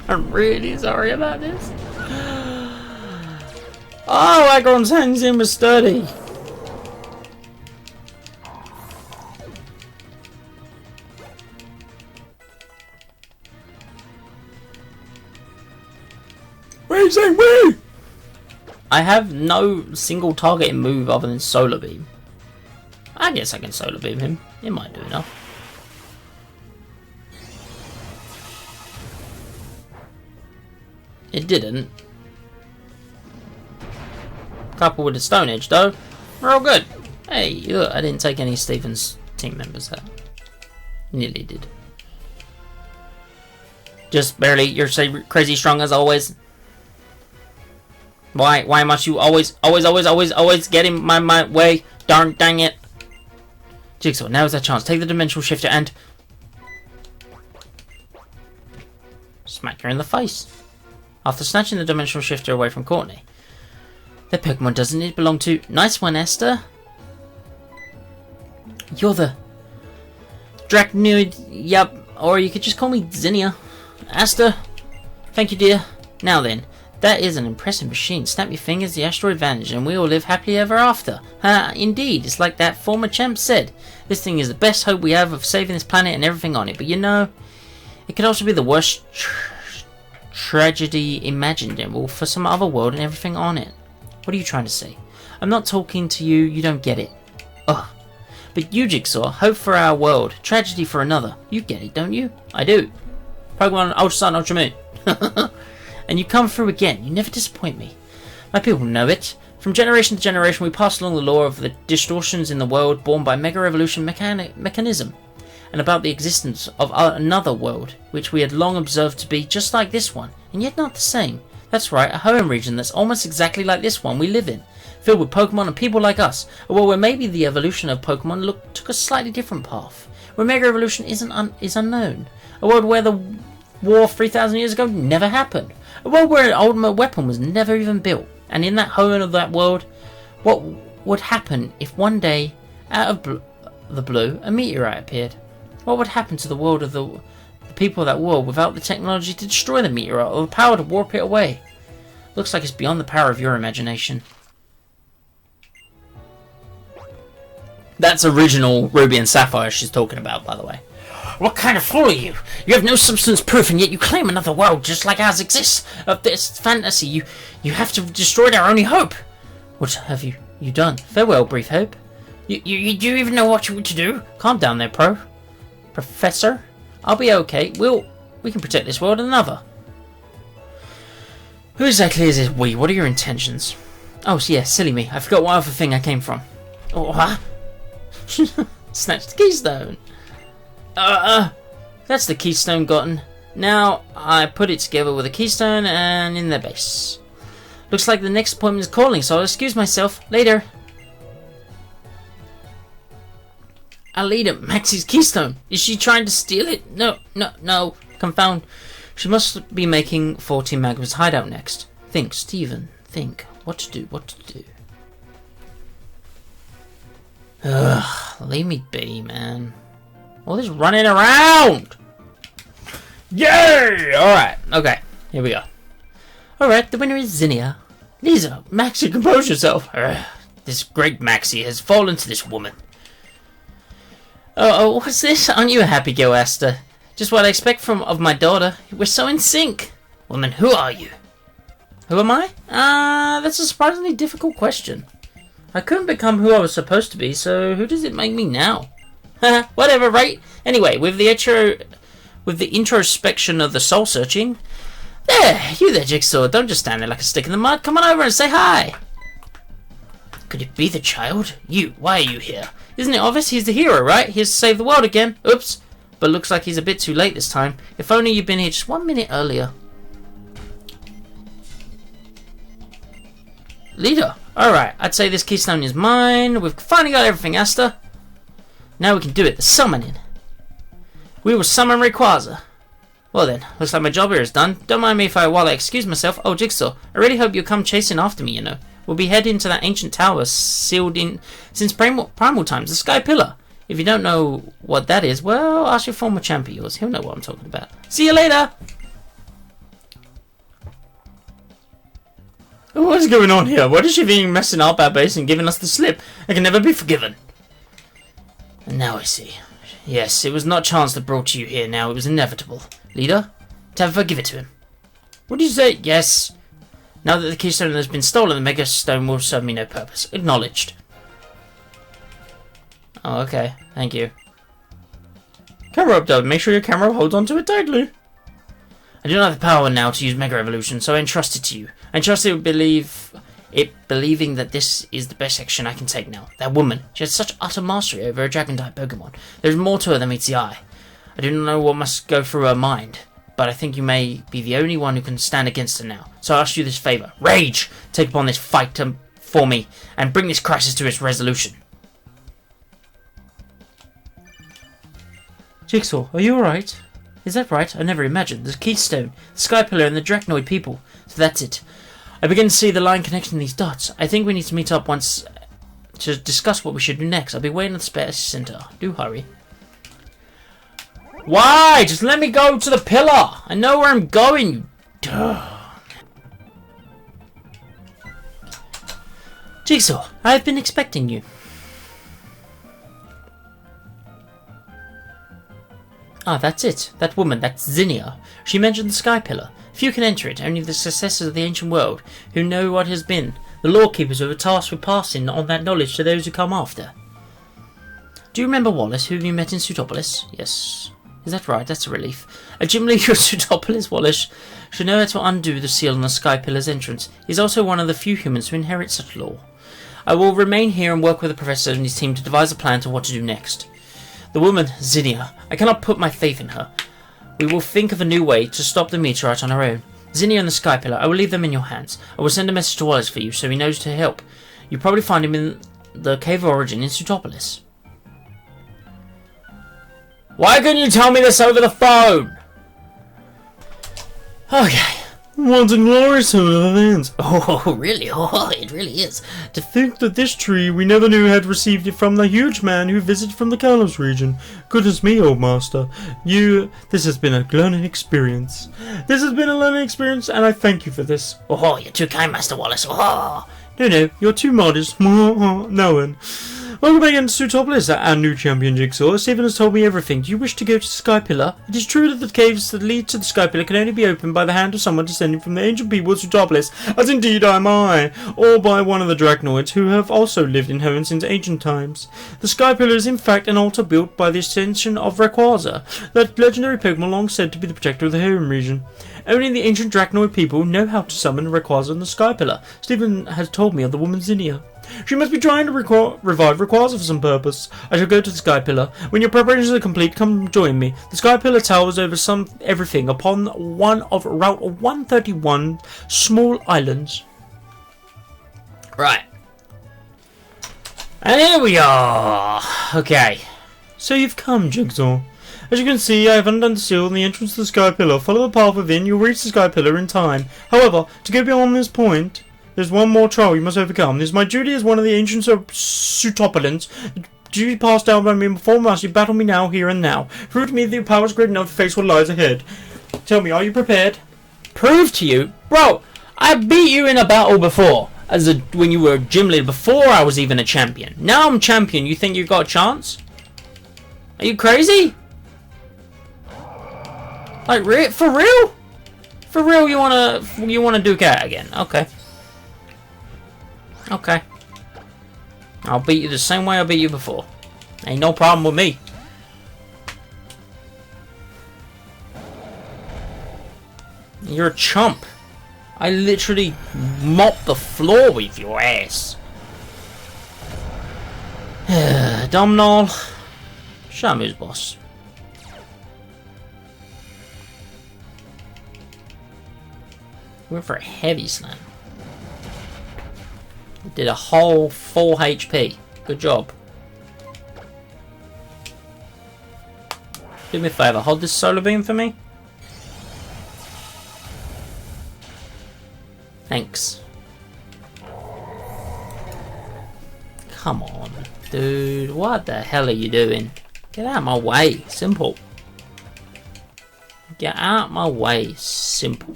I'm really sorry about this. Oh, Aggron's hands in was sturdy. Wait, say wait! I have no single targeting move other than Solar Beam. I guess I can Solar Beam him. It might do enough. It didn't. Couple with the Stone Edge though. We're all good. Hey, look, I didn't take any of Stephen's team members out. Nearly did. Just barely. You're so crazy strong as always. Why must you always get in my way? Dang it. Jigsaw, now is that chance. Take the dimensional shifter and smack her in the face. After snatching the dimensional shifter away from Courtney. That Pokemon doesn't it belong to? Nice one, Asta. You're the Dracnoid, yup, or you could just call me Zinnia. Asta, thank you, dear. Now then, that is an impressive machine. Snap your fingers, the asteroid vanished, and we all live happily ever after. Indeed, it's like that former champ said. This thing is the best hope we have of saving this planet and everything on it. But you know, it could also be the worst tragedy imaginable for some other world and everything on it. What are you trying to say? I'm not talking to you, you don't get it. Ugh. But you, Jigsaw, hope for our world, tragedy for another. You get it, don't you? I do. Pokemon Ultra Sun, Ultra Moon. And you come through again. You never disappoint me. My people know it. From generation to generation, we pass along the lore of the distortions in the world born by Mega Evolution mechanism, and about the existence of another world, which we had long observed to be just like this one, and yet not the same. That's right, a home region that's almost exactly like this one we live in, filled with Pokemon and people like us, a world where maybe the evolution of Pokemon took a slightly different path, where Mega Evolution is unknown, a world where the war 3,000 years ago never happened. A world where an ultimate weapon was never even built. And in that hole of that world, what would happen if one day, out of the blue, a meteorite appeared? What would happen to the world of the people of that world without the technology to destroy the meteorite or the power to warp it away? Looks like it's beyond the power of your imagination. That's original Ruby and Sapphire she's talking about, by the way. What kind of fool are you? You have no substance proof, and yet you claim another world just like ours exists. Of this fantasy, you have to destroy our only hope. What have you done? Farewell, brief hope. You do you even know what you to do? Calm down there, Professor. I'll be okay. We can protect this world and another. Who exactly is this we? What are your intentions? Oh, yeah, silly me. I forgot what other thing I came from. Oh, what? Snatched the keystone. That's the keystone gotten. Now I put it together with a keystone and in their base. Looks like the next appointment is calling, so I'll excuse myself. Later. Alita, Maxie's keystone. Is she trying to steal it? No. Confound. She must be making 14 Maga's hideout next. Think, Steven. Think. What to do. Ugh, leave me be, man. All this running around! Yay! Alright, okay. Here we go. Alright, the winner is Zinnia. Lisa, Maxie, compose yourself. This great Maxie has fallen to this woman. Oh, what's this? Aren't you a happy girl, Asta? Just what I expect of my daughter. We're so in sync. Well, then, who are you? Who am I? That's a surprisingly difficult question. I couldn't become who I was supposed to be, so who does it make me now? Whatever, right? Anyway, with the introspection of the soul searching. There, you there, Jigsaw. Don't just stand there like a stick in the mud. Come on over and say hi. Could it be the child? You, why are you here? Isn't it obvious? He's the hero, right? He has to save the world again. Oops. But looks like he's a bit too late this time. If only you'd been here just 1 minute earlier. Leader. Alright, I'd say this keystone is mine. We've finally got everything, Asta. Now we can do it. The summoning. We will summon Rayquaza. Well then, looks like my job here is done. Don't mind me while I excuse myself. Oh, Jigsaw, I really hope you'll come chasing after me, you know. We'll be heading to that ancient tower sealed in since primal times, the Sky Pillar. If you don't know what that is, well, ask your former champ of yours. He'll know what I'm talking about. See you later! What's going on here? What is she being messing up our base and giving us the slip? I can never be forgiven. And now I see. Yes, it was not chance that brought you here now. It was inevitable. Leader, Tabitha, give it to him. What did you say? Yes. Now that the keystone has been stolen, the Megastone will serve me no purpose. Acknowledged. Oh, okay. Thank you. Camera up, Dove. Make sure your camera holds onto it tightly. I do not have the power now to use Mega Evolution, so I entrust it to you. I entrust it with believing that this is the best action I can take now. That woman, she has such utter mastery over a dragon-type Pokemon. There is more to her than meets the eye. I do not know what must go through her mind, but I think you may be the only one who can stand against her now. So I ask you this favour. Rage! Take upon this fight for me, and bring this crisis to its resolution. Jigsaw, are you alright? Is that right? I never imagined. The Keystone, the Sky Pillar, and the Drachnoid people. So that's it. I begin to see the line connecting these dots. I think we need to meet up once to discuss what we should do next. I'll be waiting at the Space Center. Do hurry. Why? Just let me go to the pillar. I know where I'm going, you duh. Jigsaw, I've been expecting you. Ah, that's it. That woman, that's Zinnia. She mentioned the Sky Pillar. Few can enter it, only the successors of the ancient world, who know what has been. The lawkeepers who are tasked with passing on that knowledge to those who come after. Do you remember Wallace, whom you met in Sutopolis? Yes. Is that right? That's a relief. A gym leader of Sutopolis, Wallace, should know how to undo the seal on the Sky Pillar's entrance. He's also one of the few humans who inherit such law. I will remain here and work with the Professor and his team to devise a plan to what to do next. The woman, Zinnia, I cannot put my faith in her. We will think of a new way to stop the meteorite on our own. Zinnia and the Sky Pillar, I will leave them in your hands. I will send a message to Wallace for you so he knows to help. You'll probably find him in the Cave of Origin in Sutopolis. Why couldn't you tell me this over the phone? Okay. Once a glorious home of events. Oh, really? Oh, it really is. To think that this tree we never knew had received it from the huge man who visited from the Kalos region. Goodness me, old master. This has been a learning experience. This has been a learning experience, and I thank you for this. Oh, you're too kind, Master Wallace. Oh. No, you're too modest. No one. Welcome back into Sutopolis, our new champion Jigsaw. Stephen has told me everything. Do you wish to go to the Sky Pillar? It is true that the caves that lead to the Sky Pillar can only be opened by the hand of someone descending from the ancient people of Sutopolis, as indeed am I, or by one of the Drachnoids who have also lived in heaven since ancient times. The Sky Pillar is in fact an altar built by the ascension of Rayquaza, that legendary Pokemon long said to be the protector of the Home region. Only the ancient Drachnoid people know how to summon Rayquaza on the Sky Pillar. Stephen has told me of the woman Zinnia. She must be trying to revive Rayquaza for some purpose. I shall go to the Sky Pillar. When your preparations are complete, come join me. The Sky Pillar towers over everything upon one of Route 131 small islands. Right. And here we are. Okay. So you've come, Jigsaw. As you can see, I have undone the seal on the entrance to the Sky Pillar. Follow the path within, you'll reach the Sky Pillar in time. However, to go beyond this point, there's one more trial you must overcome. This is my duty as one of the ancients of Sutopolins. The duty passed down by me before must you battle me now, here and now. Prove to me that your power is great enough to face what lies ahead. Tell me, are you prepared? Prove to you? Bro, I beat you in a battle before. When you were a gym leader, before I was even a champion. Now I'm champion, you think you got a chance? Are you crazy? Like, for real? For real, you wanna duke out again? Okay. Okay. I'll beat you the same way I beat you before. Ain't no problem with me. You're a chump. I literally mopped the floor with your ass. Domhnall. Shamu's boss. Went for a heavy slam. Did a whole full HP. Good job. Do me a favour, hold this solar beam for me. Thanks. Come on, dude. What the hell are you doing? Get out of my way. Simple. Get out my way. Simple.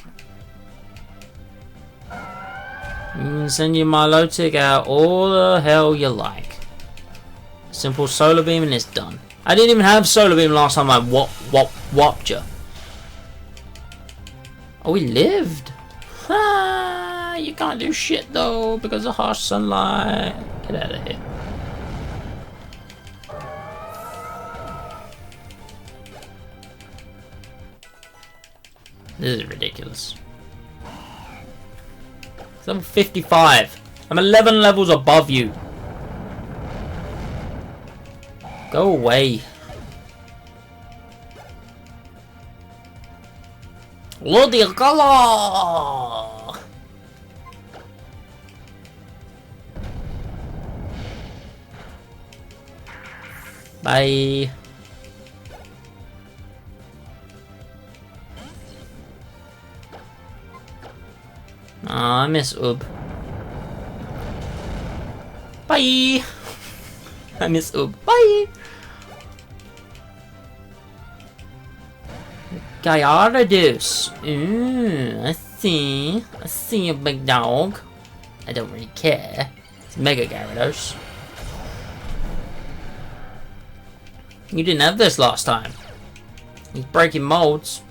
Send your Milotic out all the hell you like. Simple solar beam and it's done. I didn't even have solar beam last time I whopped you. Oh, we lived. Ah, you can't do shit though because of harsh sunlight. Get out of here. This is ridiculous. Level 55. I'm 11 levels above you. Go away. Lodi color. Bye. I miss Ub. Bye. I miss Ub. Bye. Gyarados. I see. I see you, big dog. I don't really care. It's Mega Gyarados. You didn't have this last time. He's breaking molds.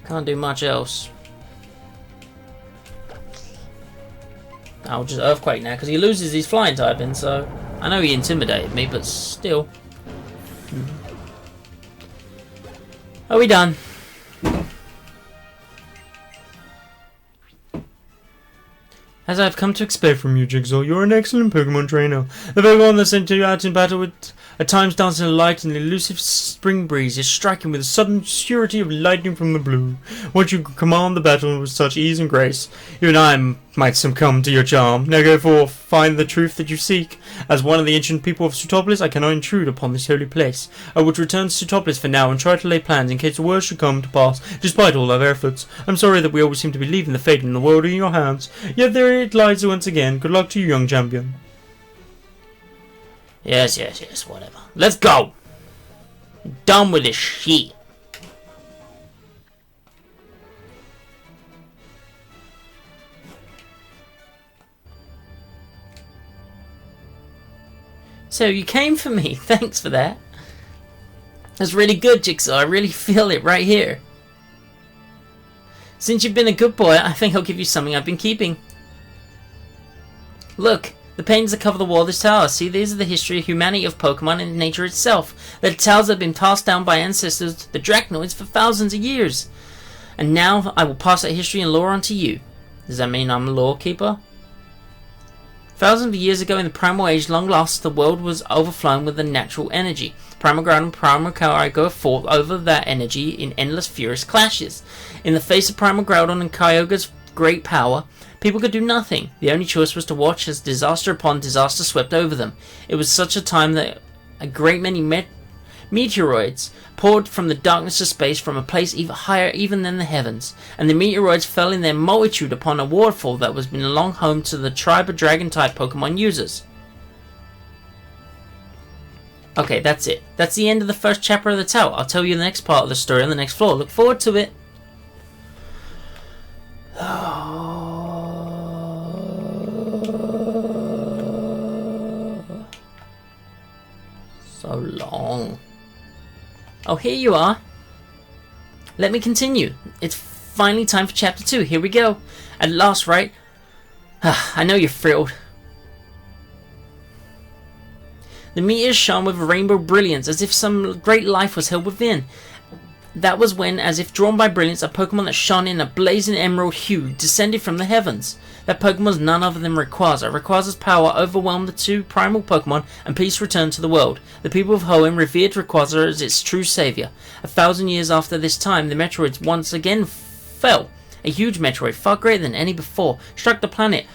Can't do much else. I'll just Earthquake now because he loses his flying typing, so I know he intimidated me, but still. Are we done? As I've come to expect from you, Jigsaw, you're an excellent Pokemon trainer. The Pokemon that sent you out in battle with at times dancing in a light and elusive spring breeze is striking with a sudden surety of lightning from the blue. Once you command the battle with such ease and grace, even I am might succumb to your charm. Now go forth, find the truth that you seek. As one of the ancient people of Sutopolis, I cannot intrude upon this holy place. I would return to Sutopolis for now and try to lay plans in case the worst should come to pass, despite all our efforts. I'm sorry that we always seem to be leaving the fate in the world in your hands, yet there it lies once again. Good luck to you, young champion. Yes, whatever. Let's go! Done with this shit. So you came for me. Thanks for that. That's really good, Jigsaw. I really feel it right here. Since you've been a good boy, I think I'll give you something I've been keeping. Look, the paintings that cover the wall of this tower. See, these are the history of humanity, of Pokemon, and nature itself. The tales that have been passed down by ancestors, the Drachnoids, for thousands of years. And now I will pass that history and lore on to you. Does that mean I'm a lore keeper? Thousands of years ago in the Primal Age, long lost, the world was overflowing with the natural energy. Primal Groudon and Primal Kyogre fought over that energy in endless furious clashes. In the face of Primal Groudon and Kyogre's great power, people could do nothing. The only choice was to watch as disaster upon disaster swept over them. It was such a time that a great many meteoroids poured from the darkness of space from a place even higher even than the heavens, and the meteoroids fell in their multitude upon a waterfall that was been long home to the tribe of dragon-type Pokemon users. Okay, that's it. That's the end of the first chapter of the tale. I'll tell you the next part of the story on the next floor. Look forward to it. So long. Oh, here you are. Let me continue. It's finally time for chapter 2. Here we go. At last, right? I know you're thrilled. The meteors shone with a rainbow brilliance, as if some great life was held within. That was when, as if drawn by brilliance, a Pokemon that shone in a blazing emerald hue descended from the heavens. That Pokemon was none other than Rayquaza. Rayquaza's power overwhelmed the two primal Pokemon, and peace returned to the world. The people of Hoenn revered Rayquaza as its true savior. 1,000 years after this time, the meteoroids once again fell. A huge meteoroid, far greater than any before, struck the planet,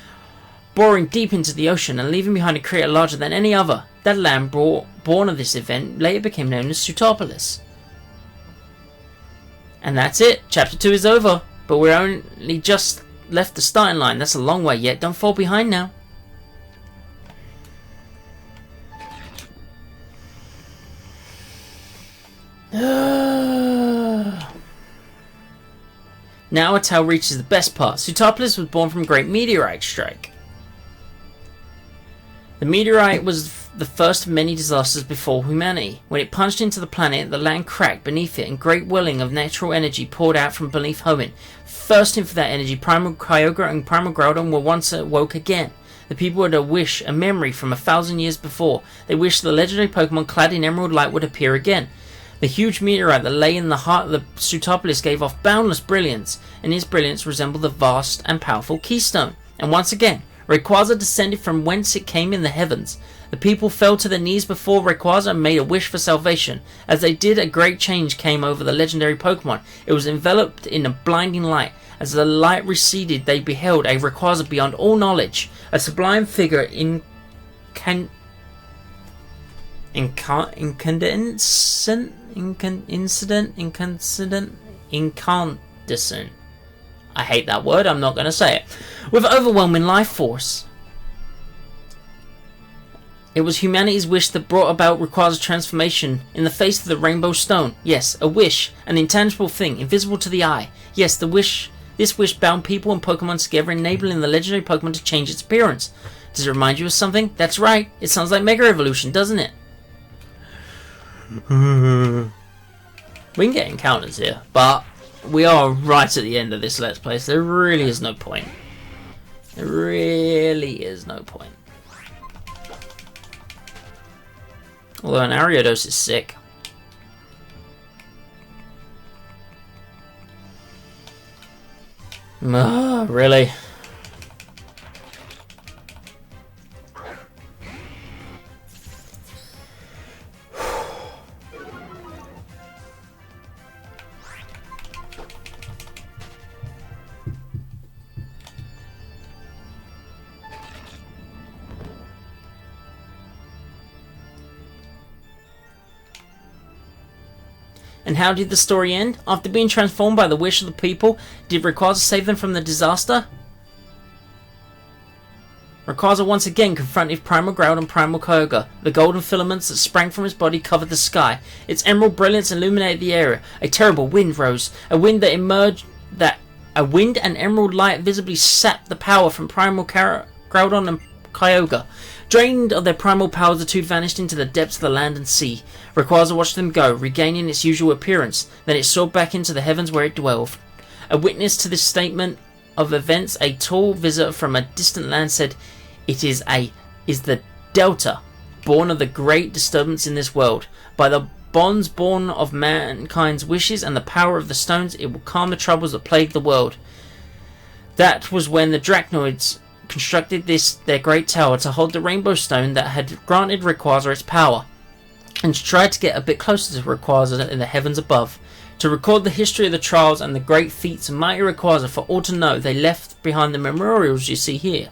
boring deep into the ocean and leaving behind a crater larger than any other. That land born of this event later became known as Sutopolis. And that's it. Chapter 2 is over. But we're only just left the starting line. That's a long way yet. Don't fall behind now. Now our tale reaches the best part. Sutopolis was born from a great meteorite strike. The meteorite was the first of many disasters befall humanity. When it punched into the planet, the land cracked beneath it, and great welling of natural energy poured out from beneath Hoenn. Thirsting for that energy, Primal Kyogre and Primal Groudon were once awoke again. The people had a wish, a memory from 1,000 years before. They wished the legendary Pokemon clad in emerald light would appear again. The huge meteorite that lay in the heart of the Sutopolis gave off boundless brilliance, and its brilliance resembled the vast and powerful Keystone. And once again, Rayquaza descended from whence it came in the heavens. The people fell to their knees before Rayquaza and made a wish for salvation. As they did, a great change came over the legendary Pokemon. It was enveloped in a blinding light. As the light receded, they beheld a Rayquaza beyond all knowledge, a sublime figure incandescent, I hate that word, I'm not going to say it. With overwhelming life force. It was humanity's wish that brought about Rayquaza's transformation in the face of the Rainbow Stone. Yes, a wish, an intangible thing, invisible to the eye. Yes, this wish bound people and Pokemon together, enabling the legendary Pokemon to change its appearance. Does it remind you of something? That's right, it sounds like Mega Evolution, doesn't it? We can get encounters here, but we are right at the end of this Let's Play, so there really is no point. There really is no point. Although an Ariados is sick. Really? And how did the story end? After being transformed by the wish of the people, did Rayquaza save them from the disaster? Rayquaza once again confronted Primal Groudon and Primal Kyogre. The golden filaments that sprang from his body covered the sky. Its emerald brilliance illuminated the area. A terrible wind rose. A wind and emerald light visibly sapped the power from Primal Groudon and Kyogre. Drained of their primal powers, the two vanished into the depths of the land and sea. Rayquaza watched them go, regaining its usual appearance. Then it soared back into the heavens where it dwelled. A witness to this statement of events, a tall visitor from a distant land said, "It is the Delta, born of the great disturbance in this world. By the bonds born of mankind's wishes and the power of the stones, it will calm the troubles that plague the world." That was when the Drachnoids constructed their great tower to hold the Rainbow Stone that had granted Rayquaza its power, and tried to get a bit closer to Rayquaza in the heavens above. To record the history of the trials and the great feats of mighty Rayquaza for all to know, they left behind the memorials you see here.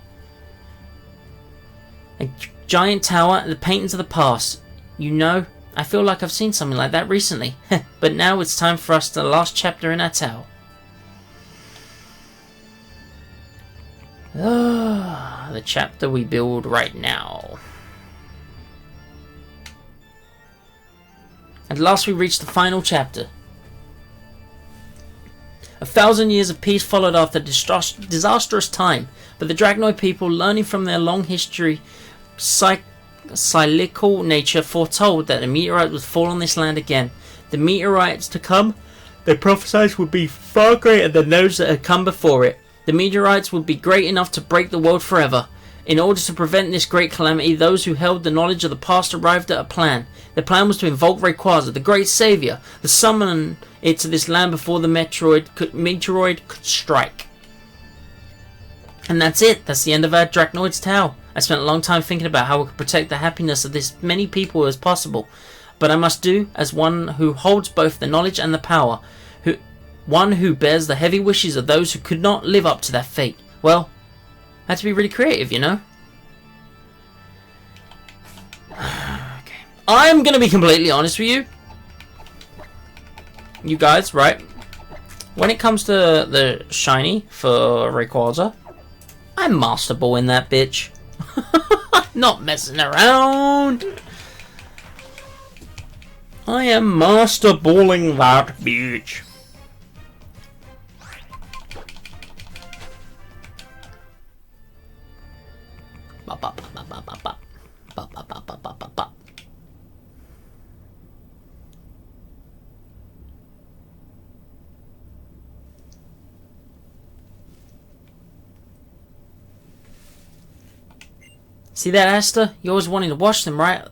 A giant tower and the paintings of the past. You know, I feel like I've seen something like that recently. But now it's time for us to the last chapter in our tale. The chapter we build right now. At last we reach the final chapter. 1,000 years of peace followed after disastrous time, but the Drachnoid people, learning from their long history, cyclical nature, foretold that a meteorite would fall on this land again. The meteorites to come, they prophesied, would be far greater than those that had come before it. The meteorites would be great enough to break the world forever. In order to prevent this great calamity, those who held the knowledge of the past arrived at a plan. The plan was to invoke Rayquaza, the great savior, to summon it to this land before the meteoroid could strike. And that's it. That's the end of our Drachnoid's tale. I spent a long time thinking about how we could protect the happiness of this many people as possible. But I must do as one who holds both the knowledge and the power. One who bears the heavy wishes of those who could not live up to that fate. Well, I had to be really creative, you know? Okay. I'm going to be completely honest with you. You guys, right? When it comes to the shiny for Rayquaza, I'm Master Balling that bitch. Not messing around. I am Master Balling that bitch. See that, Asta? You always wanted to watch them, right?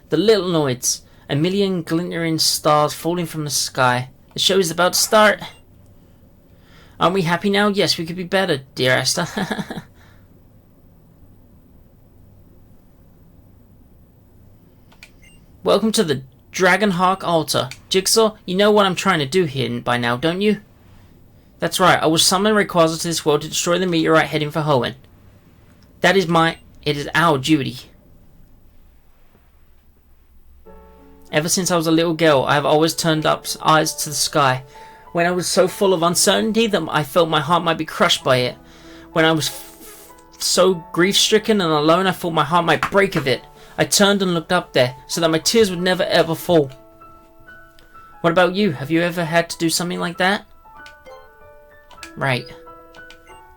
The little noids. A million glittering stars falling from the sky. The show is about to start. Aren't we happy now? Yes, we could be better, dear Asta. Welcome to the Dragonhawk altar. Jigsaw, you know what I'm trying to do here by now, don't you? That's right, I will summon Rayquaza to this world to destroy the meteorite heading for Hoenn. It is our duty. Ever since I was a little girl, I have always turned up eyes to the sky. When I was so full of uncertainty that I felt my heart might be crushed by it. When I was so grief-stricken and alone, I thought my heart might break of it. I turned and looked up there, so that my tears would never ever fall. What about you? Have you ever had to do something like that? Right.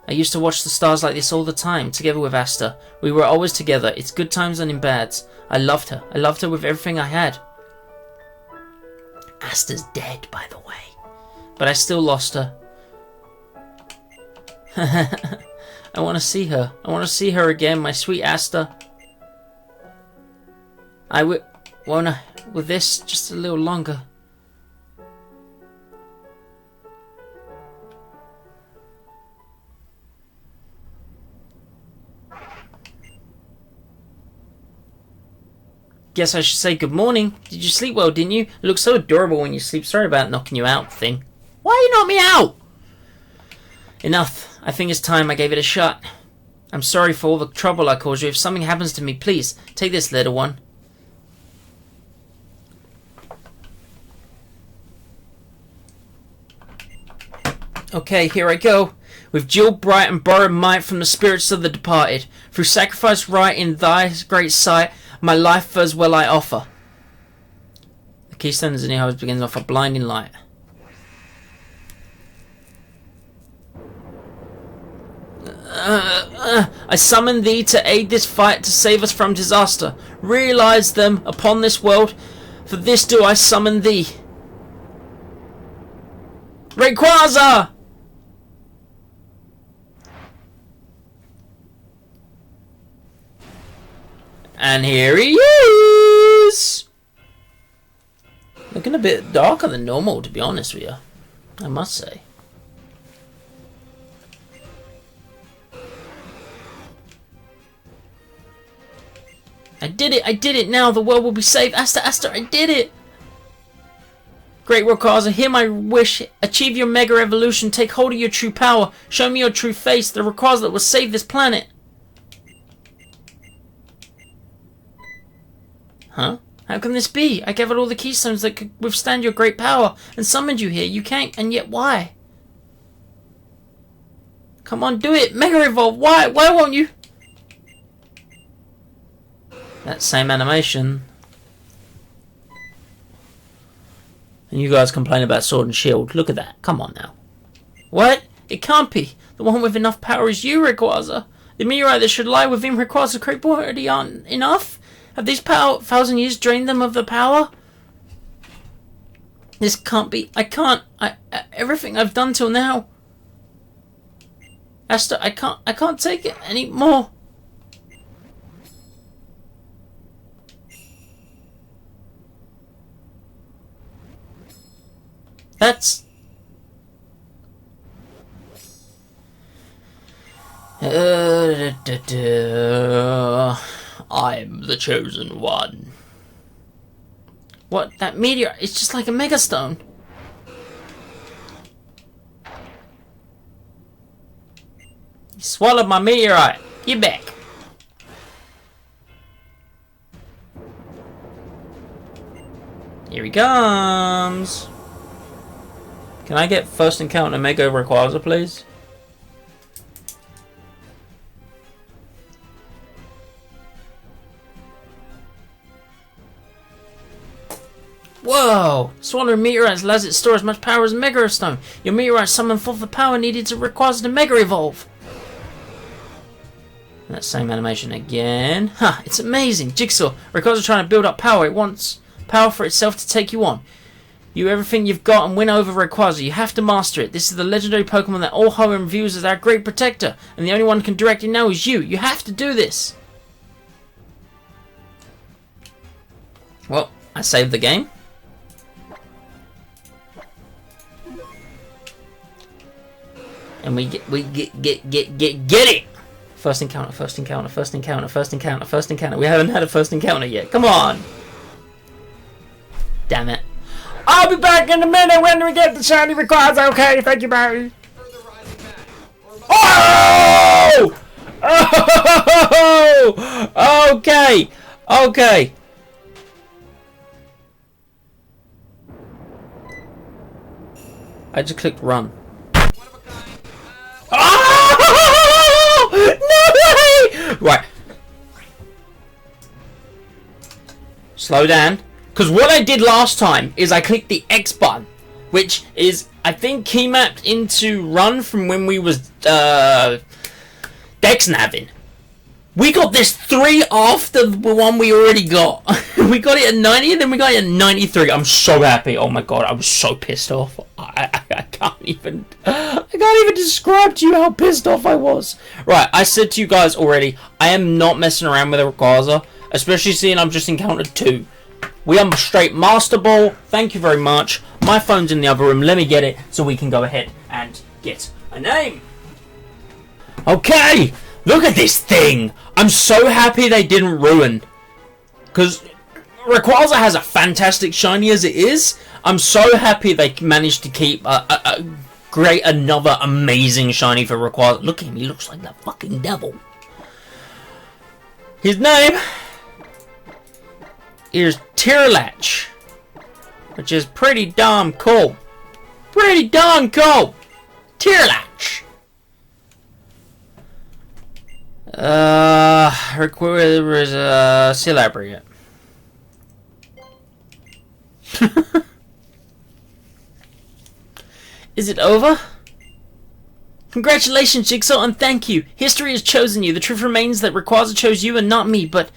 I used to watch the stars like this all the time, together with Asta. We were always together. It's good times and in bads. I loved her. I loved her with everything I had. Asta's dead, by the way. But I still lost her. I want to see her. I want to see her again, my sweet Asta. Won't I? With this, just a little longer. Guess I should say good morning. Did you sleep well, didn't you? You look so adorable when you sleep. Sorry about knocking you out thing. Why you knock me out? Enough. I think it's time I gave it a shot. I'm sorry for all the trouble I caused you. If something happens to me, please, take this little one. Okay, here I go. With jewel bright and borrowed might from the spirits of the departed. Through sacrifice right in thy great sight, my life as well I offer. The keystone is in your house begins off a blinding light. I summon thee to aid this fight to save us from disaster. Realize them upon this world, for this do I summon thee. Rayquaza! And here he is! Looking a bit darker than normal, to be honest with you. I must say. I did it now, the world will be saved. Asta, I did it! Great Rayquaza, hear my wish. Achieve your Mega Evolution, take hold of your true power. Show me your true face, the Rayquaza that will save this planet. Huh? How can this be? I gathered all the keystones that could withstand your great power and summoned you here. You can't, and yet why? Come on, do it! Mega Evolve! Why? Why won't you? That same animation. And you guys complain about Sword and Shield. Look at that. Come on now. What? It can't be. The one with enough power is you, Rayquaza. The meteorite that should lie within Rayquaza's great body aren't enough? Have these 1,000 years drained them of the power? This can't be. I can't. Everything I've done till now. Asta, I can't take it anymore. That's... I'm the chosen one. What? That meteor? It's just like a Megastone. You swallowed my meteorite. Get back. Here he comes. Can I get first encounter Mega Rayquaza, please? Whoa! Swallowing meteorites allows it to store as much power as a Megastone. Your meteorite summoned forth the power needed to Rayquaza to Mega Evolve. That same animation again. Ha! It's amazing! Jigsaw, Rayquaza trying to build up power. It wants power for itself to take you on. You everything you've got and win over Rayquaza. You have to master it. This is the legendary Pokemon that all Hoenn views as our great protector, and the only one who can direct it now is you. You have to do this. Well, I saved the game. And we get it. First encounter. We haven't had a first encounter yet. Come on. Damn it. I'll be back in a minute when we get the shiny Rayquaza. Okay, thank you, Barry. Oh! Oh! Okay. Okay. I just clicked run. Oh! No way! Right. Slow down. Because what I did last time is I clicked the X button, which is, I think, key mapped into run from when we was Dex Navin. We got this 3 after the one we already got. We got it at 90 and then we got it at 93. I'm so happy. Oh my god, I was so pissed off. I can't even describe to you how pissed off I was. Right, I said to you guys already, I am not messing around with a Rayquaza, especially seeing I've just encountered 2. We are straight Master Ball. Thank you very much. My phone's in the other room. Let me get it so we can go ahead and get a name. Okay, look at this thing. I'm so happy they didn't ruin. Because Rayquaza has a fantastic shiny as it is. I'm so happy they managed to keep another amazing shiny for Rayquaza. Look at him. He looks like the fucking devil. His name is Tirlach, which is pretty damn cool. Pretty darn cool. Tirlach. Celebrate. Is it over? Congratulations, Jigsaw, and thank you. History has chosen you. The truth remains that Rayquaza chose you and not me, but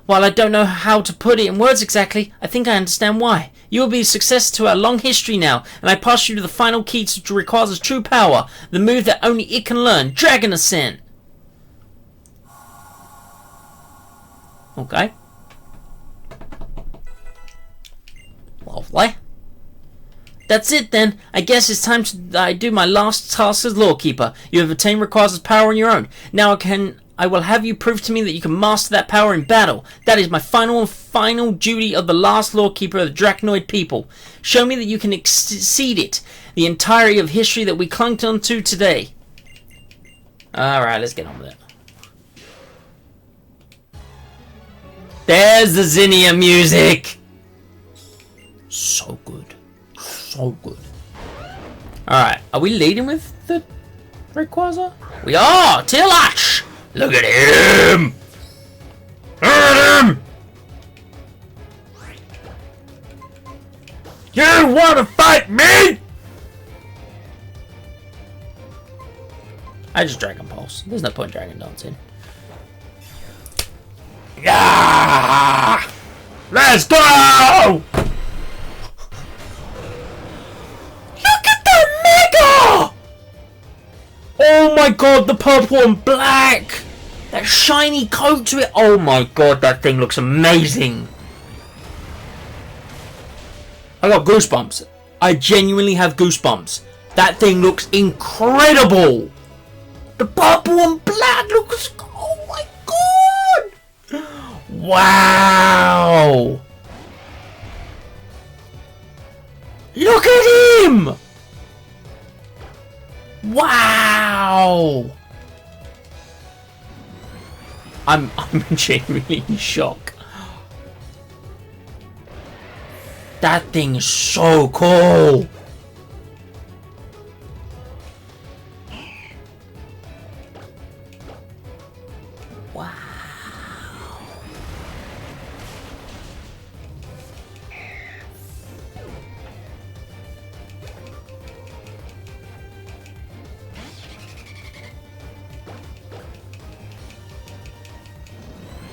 while I don't know how to put it in words exactly, I think I understand why. You will be a success to our long history now, and I pass you to the final key to Rayquaza's true power, the move that only it can learn, Dragon Ascent. Okay. Lovely. That's it then. I guess it's time to do my last task as Lawkeeper. You have attained Rayquaza's power on your own. Now I will have you prove to me that you can master that power in battle. That is my final duty of the last Lawkeeper of the Dracnoid people. Show me that you can exceed it. The entirety of history that we clung onto today. Alright, let's get on with it. There's the Zinnia music! So good. So good. Alright, are we leading with the Rayquaza? We are! Tirlach! Look at him! Look at him! You wanna fight me? I just Dragon Pulse. There's no point Dragon Dancing. Yeah! Let's go! Look at the Mega! Oh my god, the purple and black! That shiny coat to it. Oh my god, that thing looks amazing. I got goosebumps. I genuinely have goosebumps. That thing looks incredible. The purple and black looks... Oh my god! Wow! Look at him! Wow! I'm genuinely in shock. That thing is so cool. Wow.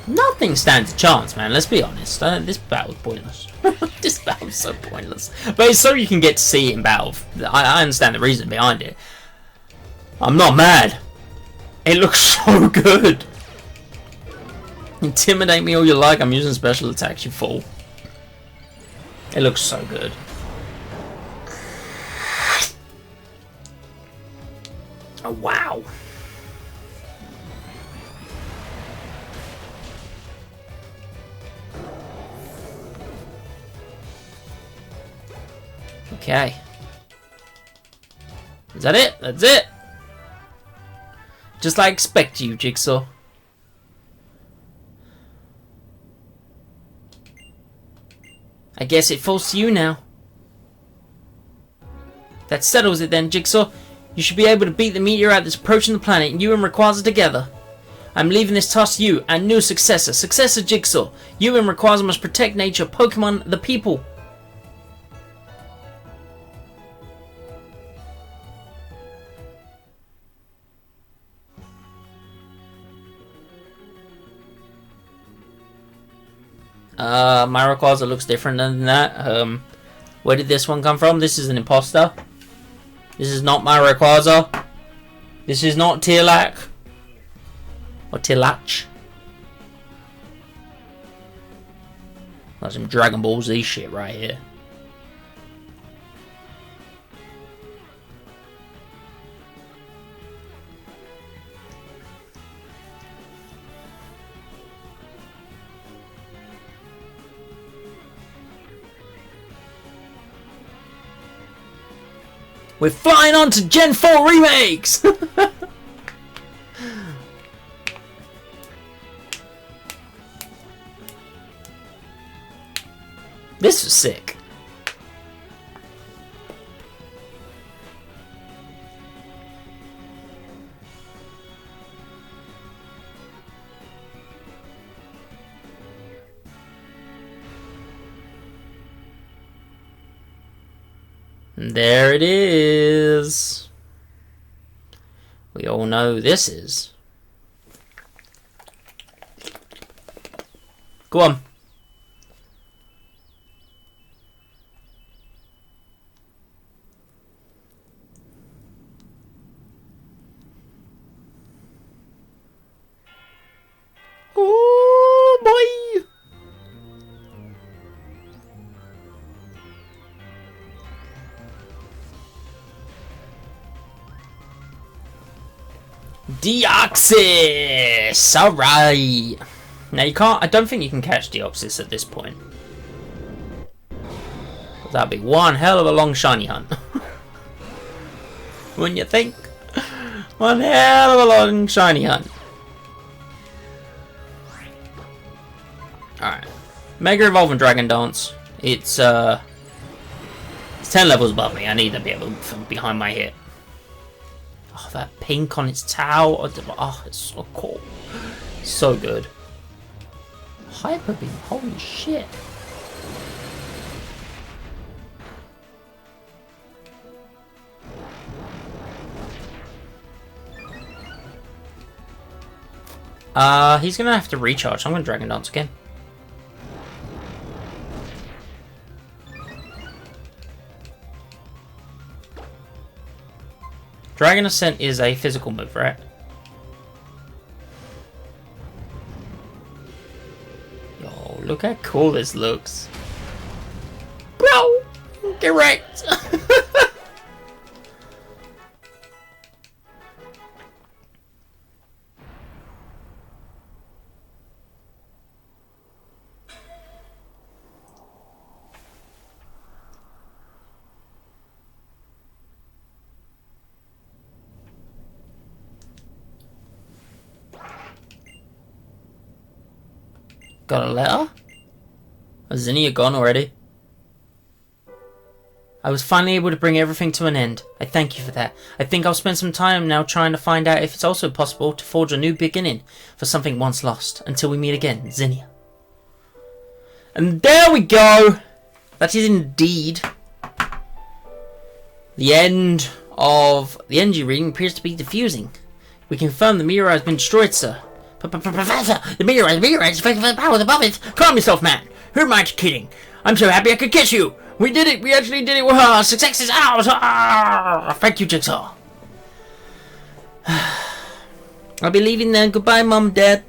Nothing stands a chance, man. Let's be honest. This battle's pointless. This battle's so pointless. But it's so you can get to see it in battle. I understand the reason behind it. I'm not mad. It looks so good. Intimidate me all you like. I'm using special attacks, you fool. It looks so good. Oh, wow. Okay. Is that it? That's it. Just like I expect you, Jigsaw. I guess it falls to you now. That settles it then, Jigsaw. You should be able to beat the meteorite that's approaching the planet, and you and Rayquaza together. I'm leaving this task to you and new successor. Successor Jigsaw. You and Rayquaza must protect nature, Pokemon, the people. My Rayquaza looks different than that. Where did this one come from? This is an imposter. This is not my Rayquaza. This is not Tirlach. Or Tirlach. That's some Dragon Ball Z shit right here. We're flying on to Gen 4 remakes! This was sick. There it is. We all know who this is. Go on. Oh boy! Deoxys! Alright! Now you can't, I don't think you can catch Deoxys at this point. That'd be one hell of a long shiny hunt. Wouldn't you think? One hell of a long shiny hunt. Alright. Mega Evolve and Dragon Dance. It's 10 levels above me. I need to be able to behind my hit. Oh, that pink on its towel. Oh, it's so cool. So good. Hyper Beam. Holy shit. He's gonna have to recharge. I'm gonna Dragon Dance again. Dragon Ascent is a physical move, right? Yo, look how cool this looks. Bro! Correct! Got a letter? Is Zinnia gone already? I was finally able to bring everything to an end. I thank you for that. I think I'll spend some time now trying to find out if it's also possible to forge a new beginning for something once lost. Until we meet again, Zinnia. And there we go! That is indeed the end of the energy reading appears to be diffusing. We confirm the meteor has been destroyed, sir. Professor, the meteorite is affected by the powers above it. Calm yourself, man. Who am I kidding? I'm so happy I could catch you. We did it. We actually did it. Success is ours. Thank you, Jigsaw. I'll be leaving then. Goodbye, Mum, Dad.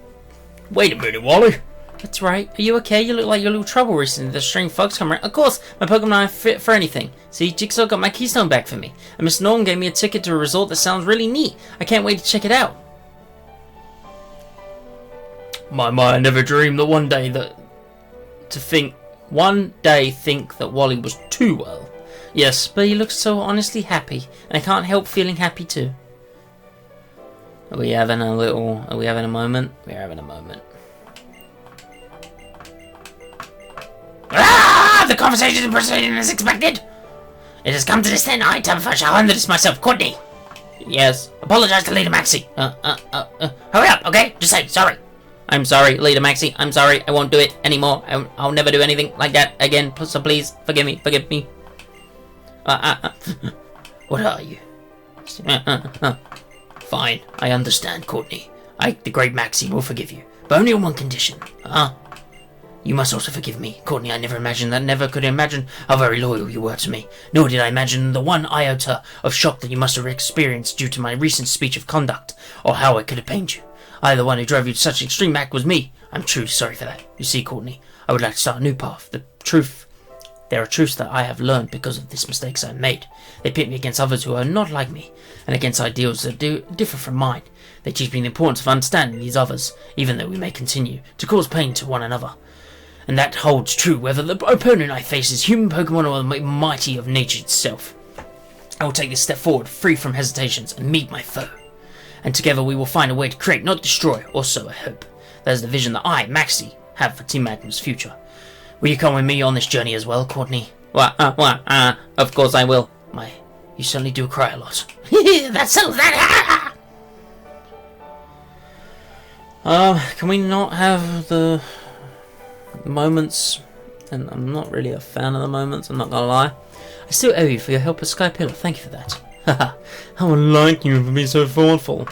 Wait a minute, Wally. That's right. Are you okay? You look like you're a little trouble recently. The strange folks come around. Of course, my Pokemon are fit for anything. See, Jigsaw got my keystone back for me. And Miss Norton gave me a ticket to a resort that sounds really neat. I can't wait to check it out. My mind never dreamed that one day think that Wally was too well. Yes, but he looks so honestly happy, and I can't help feeling happy too. Are we having a moment? We're having a moment. Ah! The conversation is proceeding as expected! It has come to this then. I shall handle this myself. Courtney! Yes. Apologize to Leader Maxie. Hurry up, okay? Just say sorry. I'm sorry, Leader Maxie. I'm sorry. I won't do it anymore. I'll never do anything like that again. So please, forgive me. Forgive me. What are you? Fine. I understand, Courtney. The great Maxie, will forgive you. But only on one condition. You must also forgive me. Courtney, I never imagined that. Never could imagine how very loyal you were to me. Nor did I imagine the one iota of shock that you must have experienced due to my recent speech of conduct, or how I could have pained you. The one who drove you to such an extreme act was me. I'm truly sorry for that. You see, Courtney, I would like to start a new path. There are truths that I have learned because of the mistakes I've made. They pit me against others who are not like me, and against ideals that differ from mine. They teach me the importance of understanding these others, even though we may continue to cause pain to one another. And that holds true whether the opponent I face is human Pokemon or the mighty of nature itself. I will take this step forward, free from hesitations, and meet my foe. And together we will find a way to create, not destroy, or so I hope. That is the vision that I, Maxie, have for Team Magnum's future. Will you come with me on this journey as well, Courtney? Of course I will. You certainly do cry a lot. That settles that! Can we not have the moments and I'm not really a fan at the moment, I'm not gonna lie. I still owe you for your help with Sky Pillar, thank you for that. Haha, How unlike you for being so thoughtful.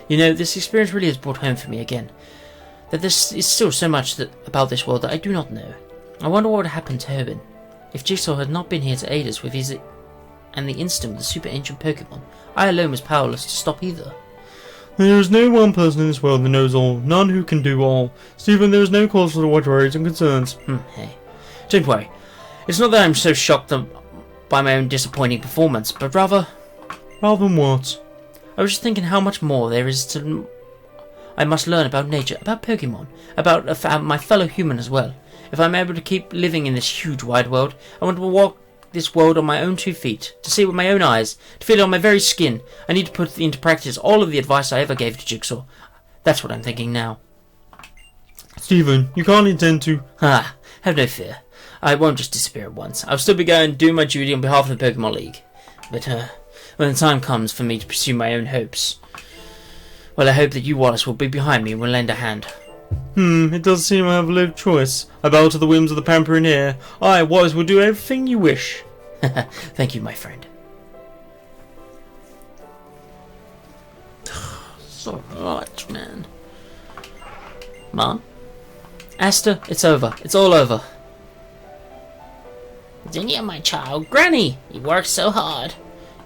You know, this experience really has brought home for me again that there is still so much about this world that I do not know. I wonder what would happen to Herbin if Jigsaw had not been here to aid us with his and the instant with the super ancient Pokemon. I alone was powerless to stop either. There is no one person in this world that knows all, none who can do all. Stephen, there is no cause for the worries and concerns. Hey. Don't worry. It's not that I'm so shocked by my own disappointing performance, but rather... Rather than what? I was just thinking how much more there is to... I must learn about nature, about Pokemon, about my fellow human as well. If I'm able to keep living in this huge wide world, I want to walk this world on my own 2 feet, to see it with my own eyes, to feel it on my very skin. I need to put into practice all of the advice I ever gave to Jigsaw. That's what I'm thinking now. Stephen, you can't intend to... Have no fear. I won't just disappear at once. I'll still be going to do my duty on behalf of the Pokemon League. But, when the time comes for me to pursue my own hopes, well, I hope that you, Wallace, will be behind me and will lend a hand. It does seem I have little choice. I bow to the whims of the pampering ear. I, Wallace, will do everything you wish. Thank you, my friend. So much, man. Mom? Asta, it's over. It's all over. Didn't you, my child? Granny! You worked so hard.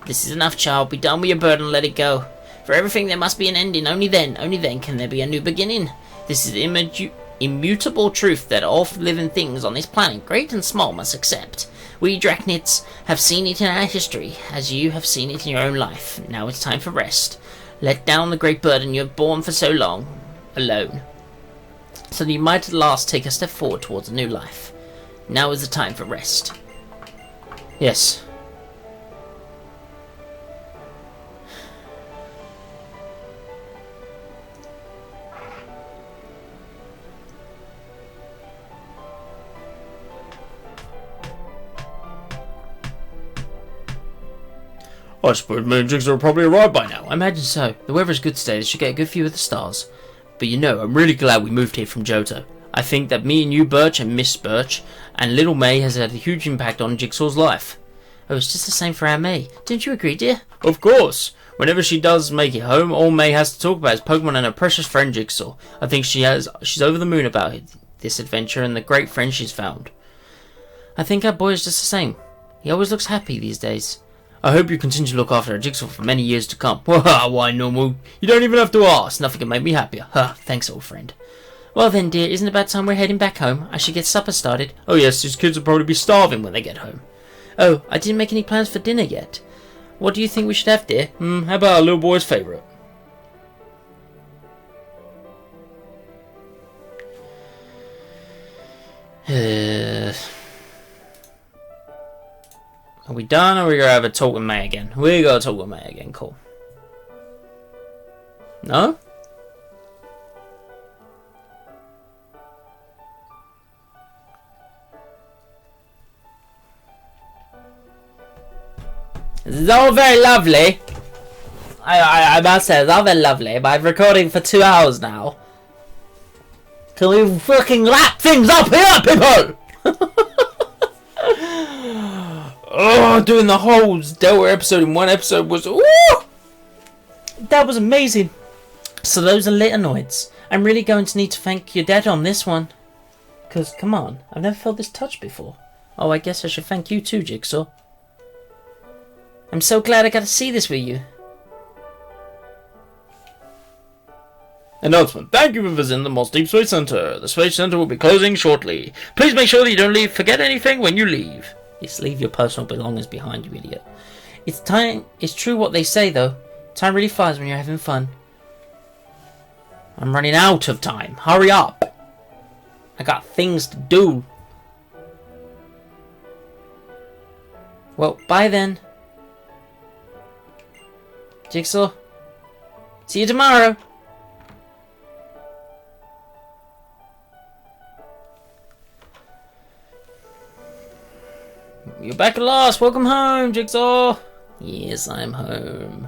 This is enough, child. Be done with your burden and let it go. For everything there must be an ending. Only then can there be a new beginning. This is the immutable truth that all living things on this planet, great and small, must accept. We Draconids have seen it in our history, as you have seen it in your own life. Now it's time for rest. Let down the great burden you have borne for so long, alone, so that you might at last take a step forward towards a new life. Now is the time for rest. Yes. I suppose me and Jigsaw are probably arrived by now. I imagine so. The weather is good today. They should get a good view of the stars. But you know, I'm really glad we moved here from Johto. I think that me and you, Birch, and Miss Birch, and little May has had a huge impact on Jigsaw's life. Oh, it's just the same for our May. Don't you agree, dear? Of course. Whenever she does make it home, all May has to talk about is Pokemon and her precious friend Jigsaw. I think she's over the moon about this adventure and the great friend she's found. I think our boy is just the same. He always looks happy these days. I hope you continue to look after a Jigsaw for many years to come. Why, normal? You don't even have to ask. Nothing can make me happier. Thanks, old friend. Well then, dear, isn't it about time we're heading back home? I should get supper started. Oh yes, these kids will probably be starving when they get home. Oh, I didn't make any plans for dinner yet. What do you think we should have, dear? How about our little boy's favourite? Are we done, or are we going to have a talk with May again? We're going to talk with May again, cool. No? This is all very lovely. I must say, it's all very lovely, but I'm recording for 2 hours now. Can we fucking wrap things up here, people? Oh, doing the whole Delta episode in one episode was... Ooh! That was amazing. So those are Litanoids. I'm really going to need to thank your dad on this one. Because, come on, I've never felt this touch before. Oh, I guess I should thank you too, Jigsaw. I'm so glad I got to see this with you. Announcement. Thank you for visiting the Moss Deep Space Center. The Space Center will be closing shortly. Please make sure that you don't forget anything when you leave. Just leave your personal belongings behind, you idiot. It's true what they say, though. Time really flies when you're having fun. I'm running out of time. Hurry up. I got things to do. Well, bye then. Jigsaw. See you tomorrow. You're back at last. Welcome home, Jigsaw. Yes, I'm home.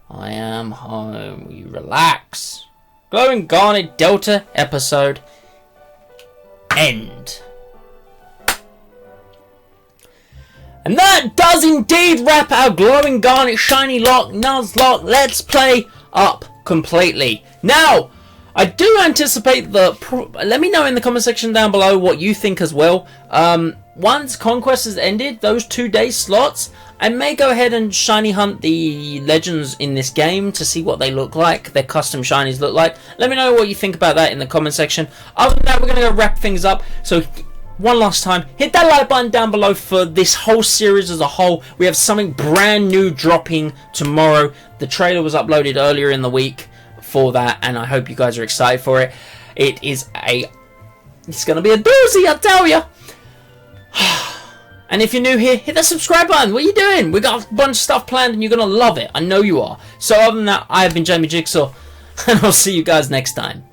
I am home. You relax. Glowing Garnet Delta episode. End. And that does indeed wrap our glowing Garnet Shiny Lock Nuzlocke Let's Play up completely. Now, I do anticipate let me know in the comment section down below what you think as well. Once Conquest has ended, those 2-day slots, I may go ahead and shiny hunt the legends in this game to see what they look like, their custom shinies look like. Let me know what you think about that in the comment section. Other than that, we're going to go wrap things up. So one last time, hit that like button down below for this whole series as a whole. We have something brand new dropping tomorrow. The trailer was uploaded earlier in the week for that, and I hope you guys are excited for it. It's going to be a doozy, I tell you. And if you're new here, hit that subscribe button. What are you doing? We got a bunch of stuff planned and you're going to love it. I know you are. So other than that, I have been Jamie Jigsaw, and I'll see you guys next time.